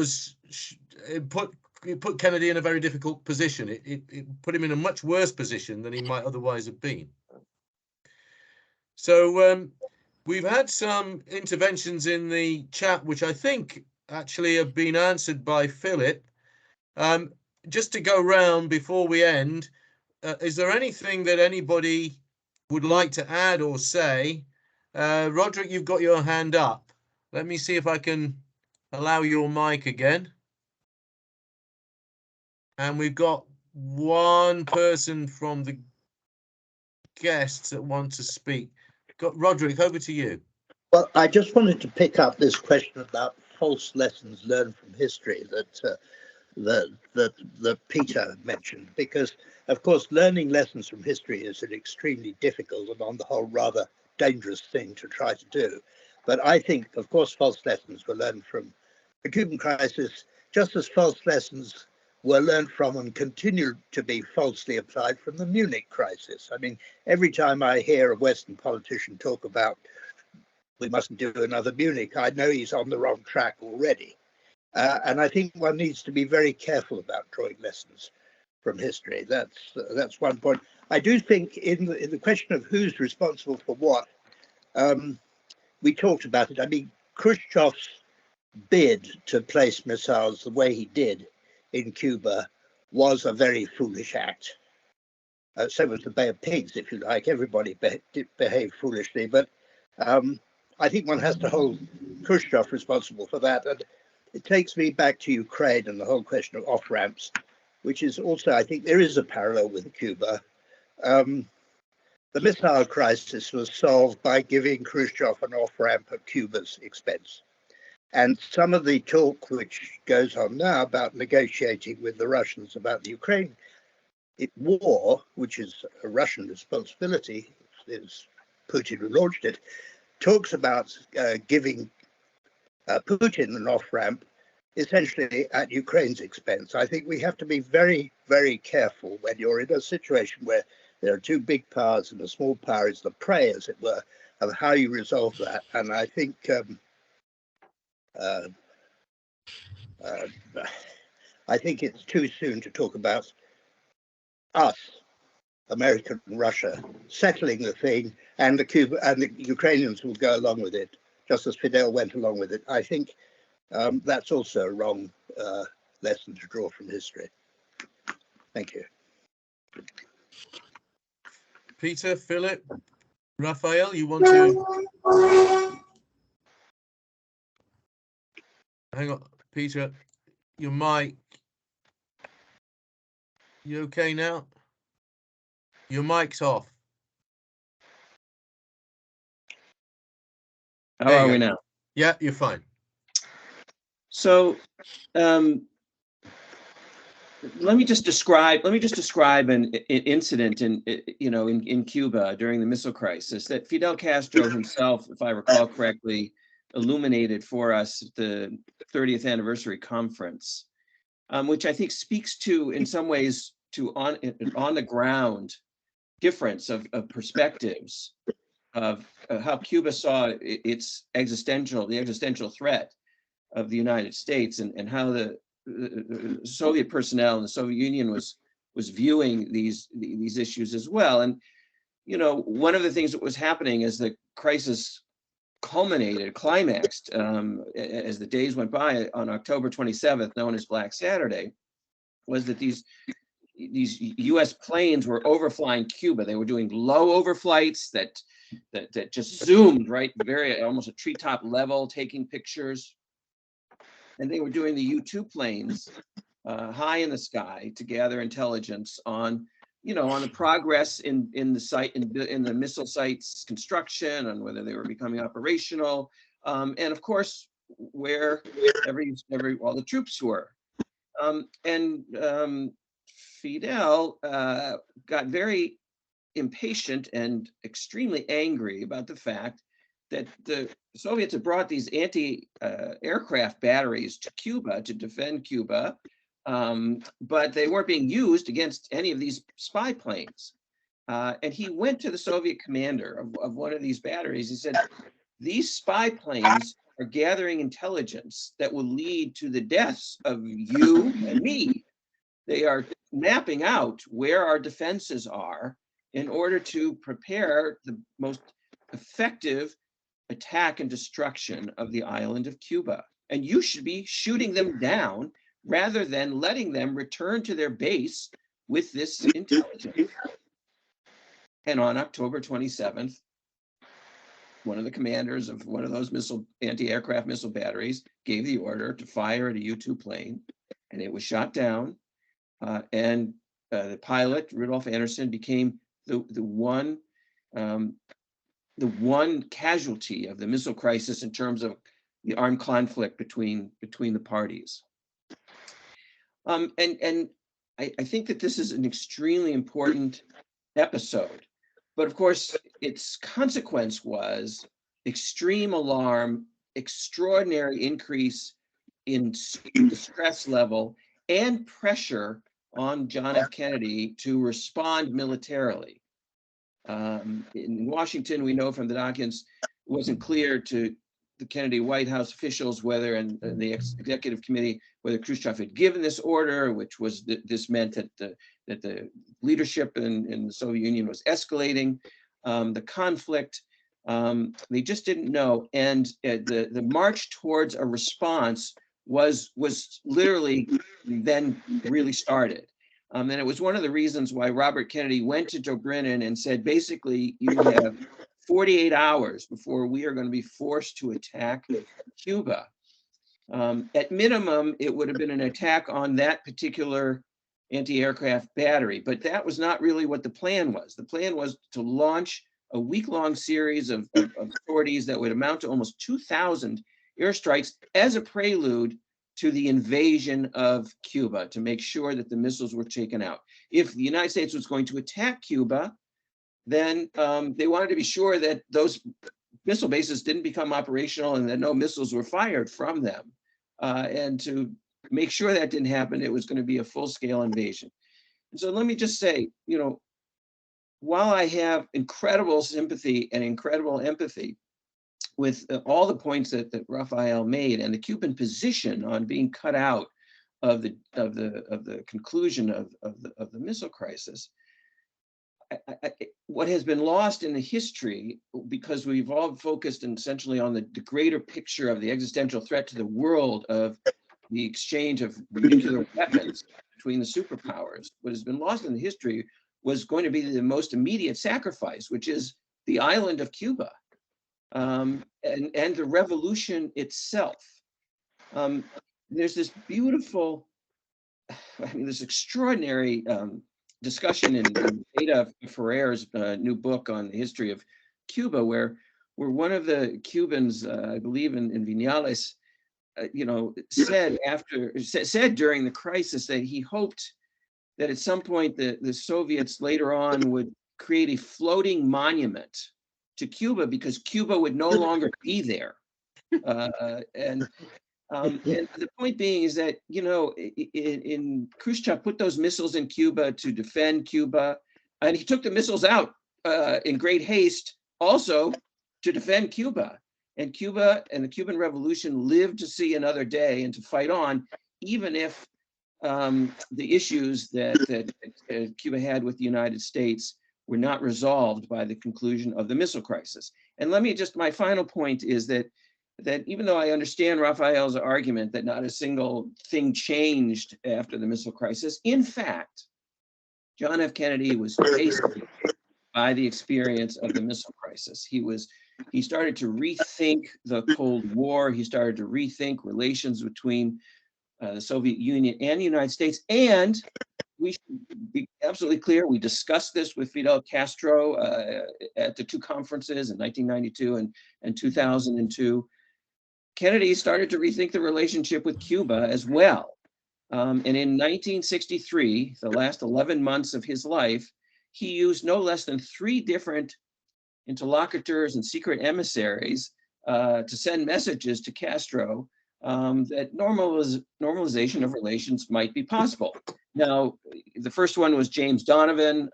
put put Kennedy in a very difficult position. It put him in a much worse position than he might otherwise have been. So we've had some interventions in the chat, which I think actually have been answered by Philip. Just to go round before we end, is there anything that anybody would like to add or say? Roderick, you've got your hand up. Let me see if I can allow your mic again. And we've got one person from the guests that want to speak. Got Roderick, over to you. Well, I just wanted to pick up this question about false lessons learned from history that Peter mentioned, because, of course, learning lessons from history is an extremely difficult and, on the whole, rather dangerous thing to try to do. But I think, of course, false lessons were learned from the Cuban crisis, just as false lessons were learned from and continue to be falsely applied from the Munich crisis. I mean, every time I hear a Western politician talk about we mustn't do another Munich, I know he's on the wrong track already. And I think one needs to be very careful about drawing lessons from history. That's one point. I do think in the question of who's responsible for what, we talked about it. I mean, Khrushchev's bid to place missiles the way he did in Cuba was a very foolish act. So was the Bay of Pigs, if you like. Everybody behaved foolishly, but I think one has to hold Khrushchev responsible for that. And it takes me back to Ukraine and the whole question of off-ramps, which is also, I think there is a parallel with Cuba. The missile crisis was solved by giving Khrushchev an off-ramp at Cuba's expense. And some of the talk which goes on now about negotiating with the Russians about the Ukraine war, which is a Russian responsibility, it's Putin who launched it, talks about giving Putin an off-ramp essentially at Ukraine's expense. I think we have to be very, very careful when you're in a situation where there are two big powers and a small power is the prey, as it were, of how you resolve that. And I think it's too soon to talk about us, America and Russia, settling the thing, and the Ukrainians will go along with it, just as Fidel went along with it. I think that's also a wrong lesson to draw from history. Thank you. Peter, Philip, Raphael, you want to? Hang on, Peter, your mic. You okay now? Your mic's off. How are we now? Yeah, you're fine. So let me just describe an incident in Cuba during the missile crisis that Fidel Castro himself, if I recall correctly, illuminated for us at the 30th anniversary conference, which I think speaks to, in some ways, to on the ground difference of perspectives of how Cuba saw its the existential threat of the United States, and how the Soviet personnel in the Soviet Union was viewing these issues as well. And one of the things that was happening as the crisis climaxed as the days went by on October 27th, known as Black Saturday, was that these U.S. planes were overflying Cuba. They were doing low overflights that just zoomed right, very almost at treetop level, taking pictures. And they were doing the U-2 planes high in the sky to gather intelligence on the progress in the missile site's construction, on whether they were becoming operational, and of course where all the troops were. Fidel got very impatient and extremely angry about the fact that the Soviets had brought these anti-aircraft batteries to Cuba to defend Cuba, but they weren't being used against any of these spy planes. And he went to the Soviet commander of one of these batteries. He said, "These spy planes are gathering intelligence that will lead to the deaths of you and me. They are mapping out where our defenses are in order to prepare the most effective attack and destruction of the island of Cuba. And you should be shooting them down rather than letting them return to their base with this intelligence. And on October 27th, one of the commanders of one of those anti-aircraft missile batteries gave the order to fire at a U-2 plane, and it was shot down. And the pilot, Rudolf Anderson, became the one casualty of the missile crisis in terms of the armed conflict between the parties. And I think that this is an extremely important episode. But of course, its consequence was extreme alarm, extraordinary increase in the stress level, and pressure on John F. Kennedy to respond militarily. In Washington, we know from the documents, it wasn't clear to the Kennedy White House officials whether, and the executive committee, whether Khrushchev had given this order, which was this meant that the leadership in the Soviet Union was escalating the conflict. They just didn't know, and the march towards a response was literally then really started. And it was one of the reasons why Robert Kennedy went to Joe Brennan and said, basically, you have 48 hours before we are going to be forced to attack Cuba. At minimum, it would have been an attack on that particular anti-aircraft battery, but that was not really what the plan was. The plan was to launch a week-long series of sorties that would amount to almost 2,000 airstrikes as a prelude to the invasion of Cuba, to make sure that the missiles were taken out. If the United States was going to attack Cuba, then they wanted to be sure that those missile bases didn't become operational and that no missiles were fired from them. And to make sure that didn't happen, it was going to be a full-scale invasion. And so let me just say, while I have incredible sympathy and incredible empathy with all the points that Rafael made, and the Cuban position on being cut out of the conclusion of the missile crisis, what has been lost in the history, because we've all focused essentially on the greater picture of the existential threat to the world of the exchange of nuclear weapons between the superpowers, what has been lost in the history was going to be the most immediate sacrifice, which is the island of Cuba. And the revolution itself. There's this beautiful, this extraordinary discussion in Ada Ferrer's new book on the history of Cuba, where one of the Cubans, I believe in Vinales, said during the crisis that he hoped that at some point the Soviets later on would create a floating monument to Cuba, because Cuba would no longer be there. And the point being is that, in Khrushchev put those missiles in Cuba to defend Cuba, and he took the missiles out in great haste also to defend Cuba. And Cuba and the Cuban Revolution lived to see another day and to fight on, even if the issues that Cuba had with the United States were not resolved by the conclusion of the missile crisis. And my final point is that even though I understand Rafael's argument that not a single thing changed after the missile crisis, in fact, John F. Kennedy was faced by the experience of the missile crisis. He started to rethink the Cold War. He started to rethink relations between the Soviet Union and the United States. And we should be absolutely clear, we discussed this with Fidel Castro at the two conferences in 1992 and 2002. Kennedy started to rethink the relationship with Cuba as well. And in 1963, the last 11 months of his life, he used no less than 3 different interlocutors and secret emissaries to send messages to Castro that normalization of relations might be possible. Now, the first one was James Donovan,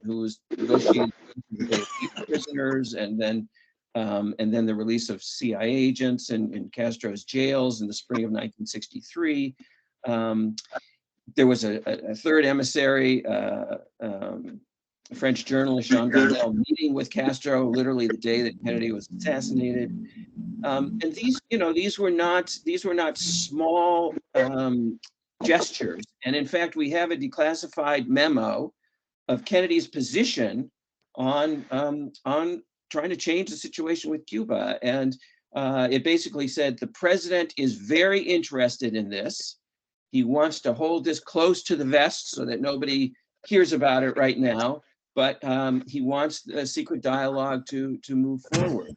who was negotiating with prisoners, and then and then the release of CIA agents in Castro's jails in the spring of 1963. There was a third emissary, a French journalist, Jean Bedel, meeting with Castro literally the day that Kennedy was assassinated. And these were not small gestures. And in fact, we have a declassified memo of Kennedy's position on trying to change the situation with Cuba. And it basically said the president is very interested in this. He wants to hold this close to the vest so that nobody hears about it right now, but he wants a secret dialogue to move forward.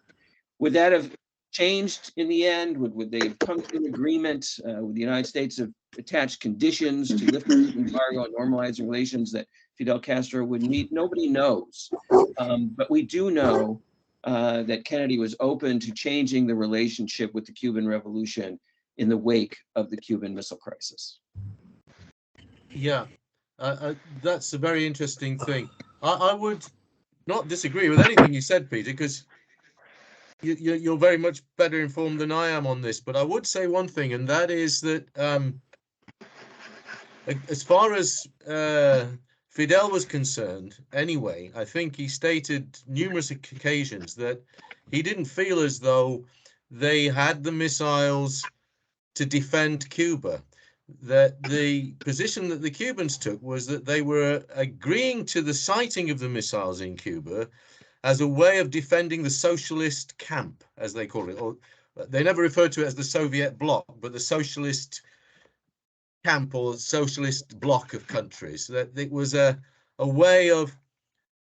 Would that have changed in the end? Would they have come to an agreement? Would the United States have attached conditions to lift the embargo and normalizing relations that Fidel Castro would meet? Nobody knows. But we do know that Kennedy was open to changing the relationship with the Cuban Revolution in the wake of the Cuban Missile Crisis. Yeah, that's a very interesting thing. I would not disagree with anything you said, Peter, because you're very much better informed than I am on this. But I would say one thing, and that is that as far as Fidel was concerned, anyway, I think he stated numerous occasions that he didn't feel as though they had the missiles to defend Cuba. That the position that the Cubans took was that they were agreeing to the sighting of the missiles in Cuba as a way of defending the socialist camp, as they call it. Or they never referred to it as the Soviet bloc, but the socialist camp or socialist bloc of countries. That it was a way of,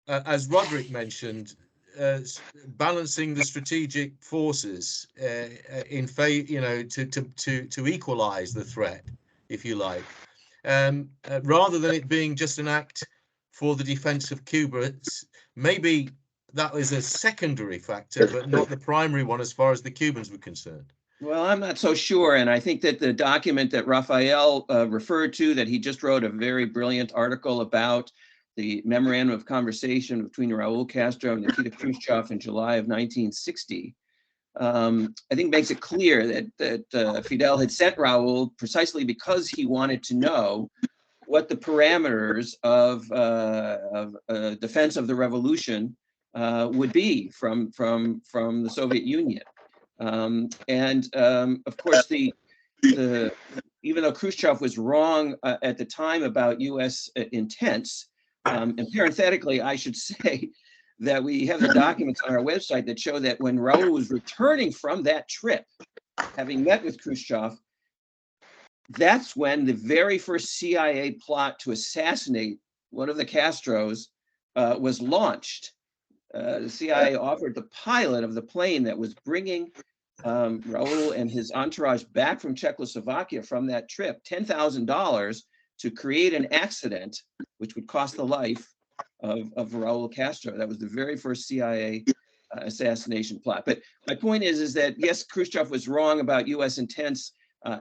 as Roderick mentioned, balancing the strategic forces in favor, to equalize the threat, if you like, rather than it being just an act for the defense of Cuba. Maybe that was a secondary factor, but not the primary one as far as the Cubans were concerned. Well, I'm not so sure. And I think that the document that Rafael referred to, that he just wrote a very brilliant article about, the memorandum of conversation between Raul Castro and Nikita Khrushchev in July of 1960, I think makes it clear that Fidel had sent Raul precisely because he wanted to know what the parameters of defense of the revolution would be from the Soviet Union. Of course, even though Khrushchev was wrong at the time about U.S. intents, and parenthetically, I should say that we have the documents on our website that show that when Raul was returning from that trip, having met with Khrushchev, that's when the very first CIA plot to assassinate one of the Castros was launched. The CIA offered the pilot of the plane that was bringing Raul and his entourage back from Czechoslovakia from that trip $10,000 to create an accident which would cost the life of Raul Castro. That was the very first CIA assassination plot. But my point is that yes, Khrushchev was wrong about U.S. intents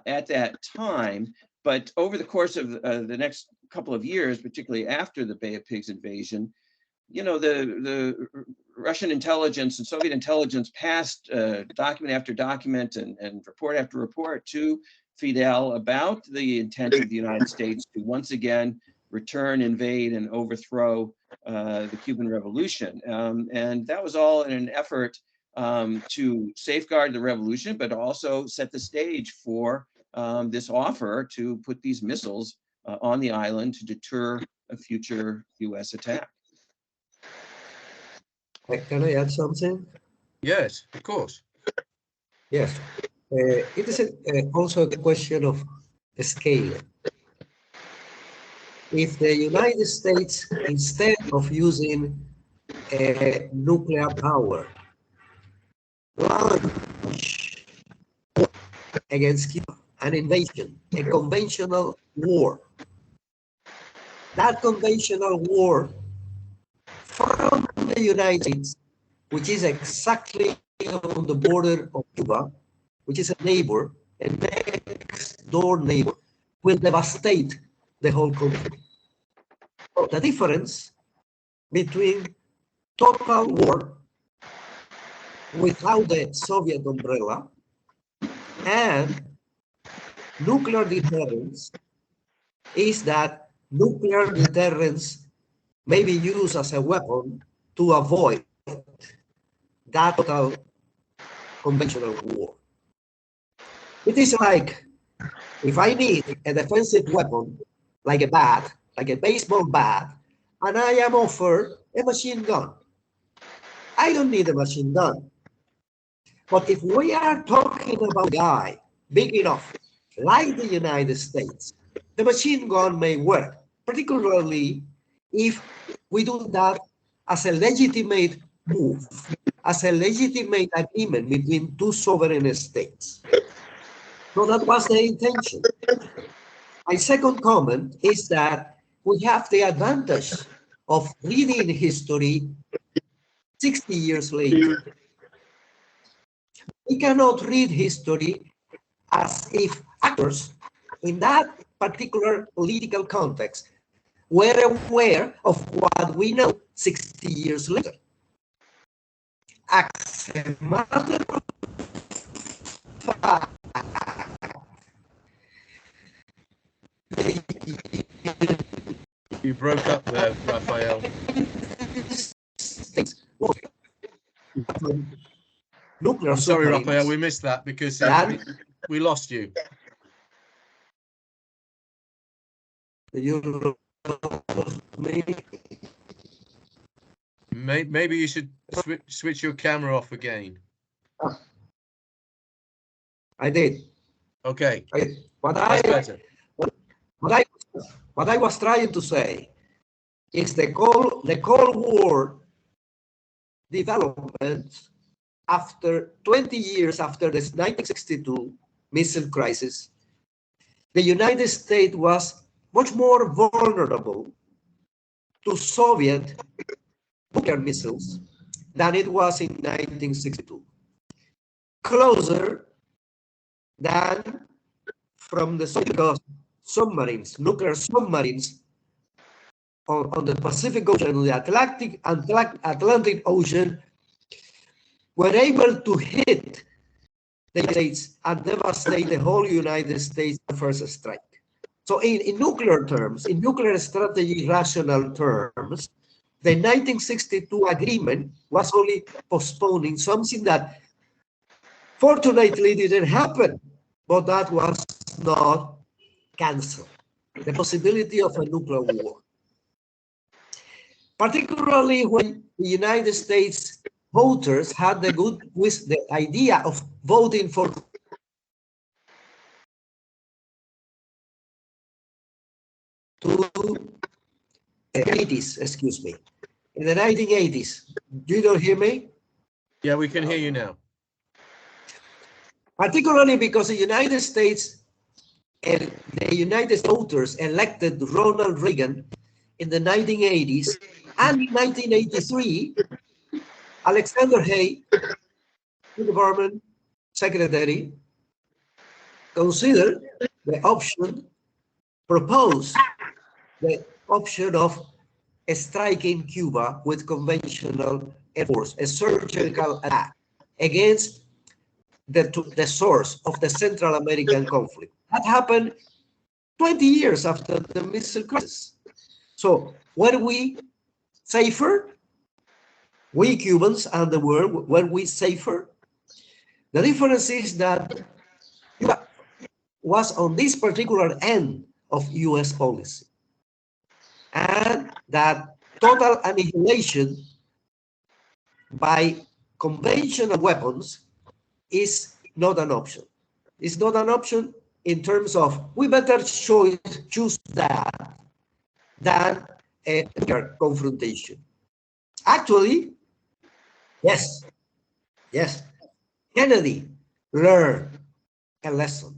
at that time, but over the course of the next couple of years, particularly after the Bay of Pigs invasion, the Russian intelligence and Soviet intelligence passed document after document and report after report to Fidel about the intent of the United States to once again return, invade, and overthrow the Cuban Revolution. And that was all in an effort to safeguard the revolution, but also set the stage for this offer to put these missiles on the island to deter a future U.S. attack. Can I add something? Yes, of course. Yes. It is also a question of scale. If the United States, instead of using nuclear power, launch against Cuba, an invasion, a conventional war, that conventional war from the United States, which is exactly on the border of Cuba, which is a neighbor, a next door neighbor, will devastate the whole country. So the difference between total war without the Soviet umbrella, and nuclear deterrence is that nuclear deterrence may be used as a weapon to avoid that total conventional war. It is like if I need a defensive weapon, like a bat, like a baseball bat, and I am offered a machine gun. I don't need a machine gun. But if we are talking about a guy big enough, like the United States, the machine gun may work, particularly if we do that as a legitimate move, as a legitimate agreement between two sovereign states. So that was the intention. My second comment is that we have the advantage of reading history 60 years later. We cannot read history as if actors in that particular political context were aware of what we know 60 years later. As a matter of fact, You broke up there, Raphael. Nuclear I'm sorry, submarines. Raphael, we missed that because we lost you. Maybe you should switch your camera off again. I did. Okay, What that's better. What I was trying to say is the Cold War development after 20 years after the 1962 missile crisis, the United States was much more vulnerable to Soviet nuclear missiles than it was in 1962. Closer than from the Soviet submarines, nuclear submarines on the Pacific Ocean, on the Atlantic Ocean, were able to hit the United States and devastate the whole United States first strike. So in nuclear terms, in nuclear strategy rational terms, the 1962 agreement was only postponing something that fortunately didn't happen, but that was not canceled. The possibility of a nuclear war. Particularly when the United States voters had the idea of voting for the 80s, excuse me, in the 1980s. You don't hear me? Yeah, we can hear you now. Particularly because the United States and the United voters elected Ronald Reagan in the 1980s, and in 1983, Alexander Hay, the government secretary, considered the option, proposed the option of striking Cuba with conventional air force, a surgical attack against the source of the Central American conflict. That happened 20 years after the missile crisis. So were we safer? We Cubans and the world, were we safer? The difference is that Cuba was on this particular end of US policy, and that total annihilation by conventional weapons is not an option. It's not an option in terms of we better choose that than a nuclear confrontation. Actually, yes, Kennedy learned a lesson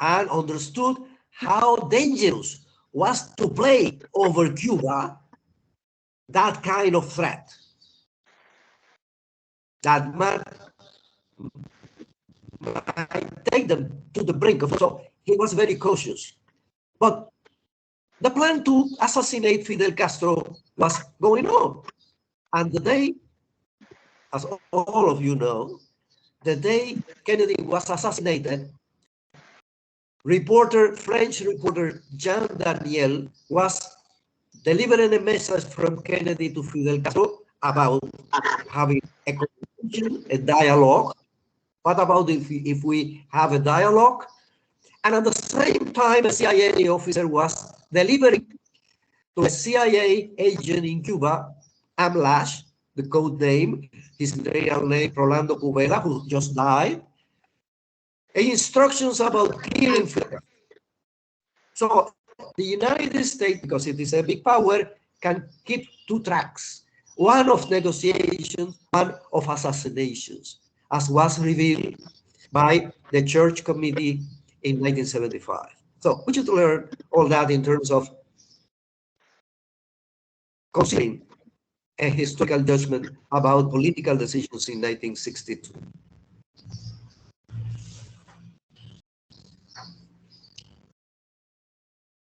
and understood how dangerous was to play over Cuba that kind of threat that might take them to the brink of. So he was very cautious. But the plan to assassinate Fidel Castro was going on. And the day as all of you know, the day Kennedy was assassinated, French reporter Jean Daniel was delivering a message from Kennedy to Fidel Castro about having a conversation, a dialogue. What about if we have a dialogue? And at the same time, a CIA officer was delivering to a CIA agent in Cuba, Amlash, the code name, his real name, Rolando Cubela, who just died, instructions about killing Fidel. So the United States, because it is a big power, can keep two tracks, one of negotiations, one of assassinations, as was revealed by the Church Committee in 1975. So we should learn all that in terms of considering a historical judgment about political decisions in 1962.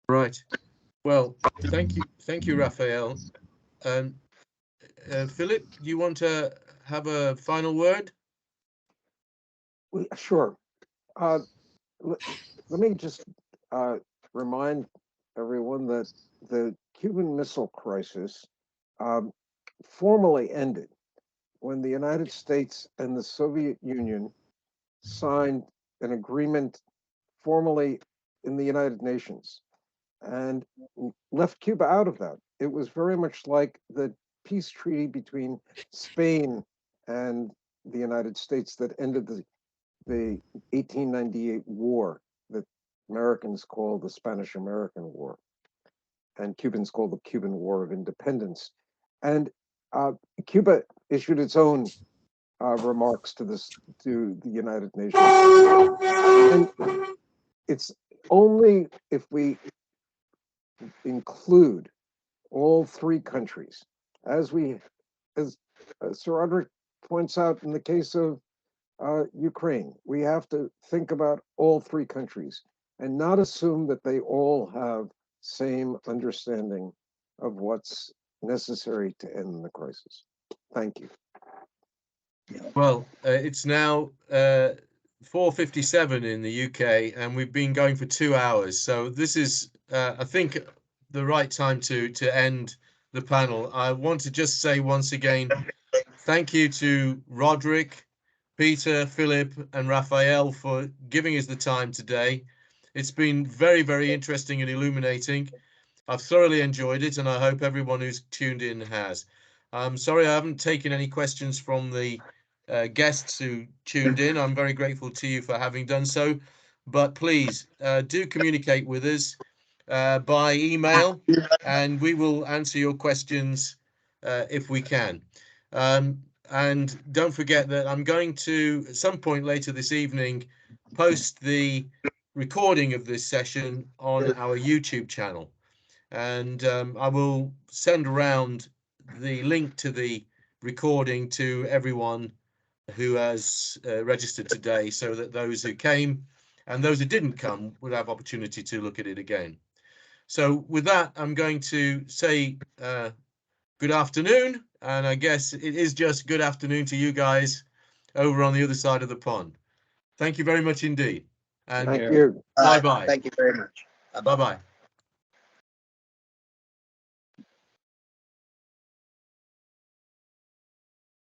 Right. Well, thank you, Raphael. Philip, do you want to have a final word? Sure. Let me just remind everyone that the Cuban Missile Crisis formally ended when the United States and the Soviet Union signed an agreement formally in the United Nations and left Cuba out of that. It was very much like the peace treaty between Spain and the United States that ended the 1898 war that Americans call the Spanish-American War and Cubans call the Cuban War of Independence. And Cuba issued its own remarks to the United Nations. And it's only if we include all three countries, as Sir Roderick points out in the case of Ukraine, we have to think about all three countries and not assume that they all have same understanding of what's necessary to end the crisis. Thank you. Well, it's now 4:57 in the UK, and we've been going for 2 hours. So this is, I think, the right time to end the panel. I want to just say once again, thank you to Roderick, Peter, Philip, and Raphael for giving us the time today. It's been very, very interesting and illuminating. I've thoroughly enjoyed it, and I hope everyone who's tuned in has. I'm sorry I haven't taken any questions from the guests who tuned in. I'm very grateful to you for having done so. But please do communicate with us by email, and we will answer your questions if we can. And don't forget that I'm going to, at some point later this evening, post the recording of this session on our YouTube channel. And I will send around the link to the recording to everyone who has registered today, so that those who came and those who didn't come would have opportunity to look at it again. So with that, I'm going to say good afternoon, and I guess it is just good afternoon to you guys over on the other side of the pond. Thank you very much indeed. And Thank you. bye-bye. Thank you very much. Bye-bye.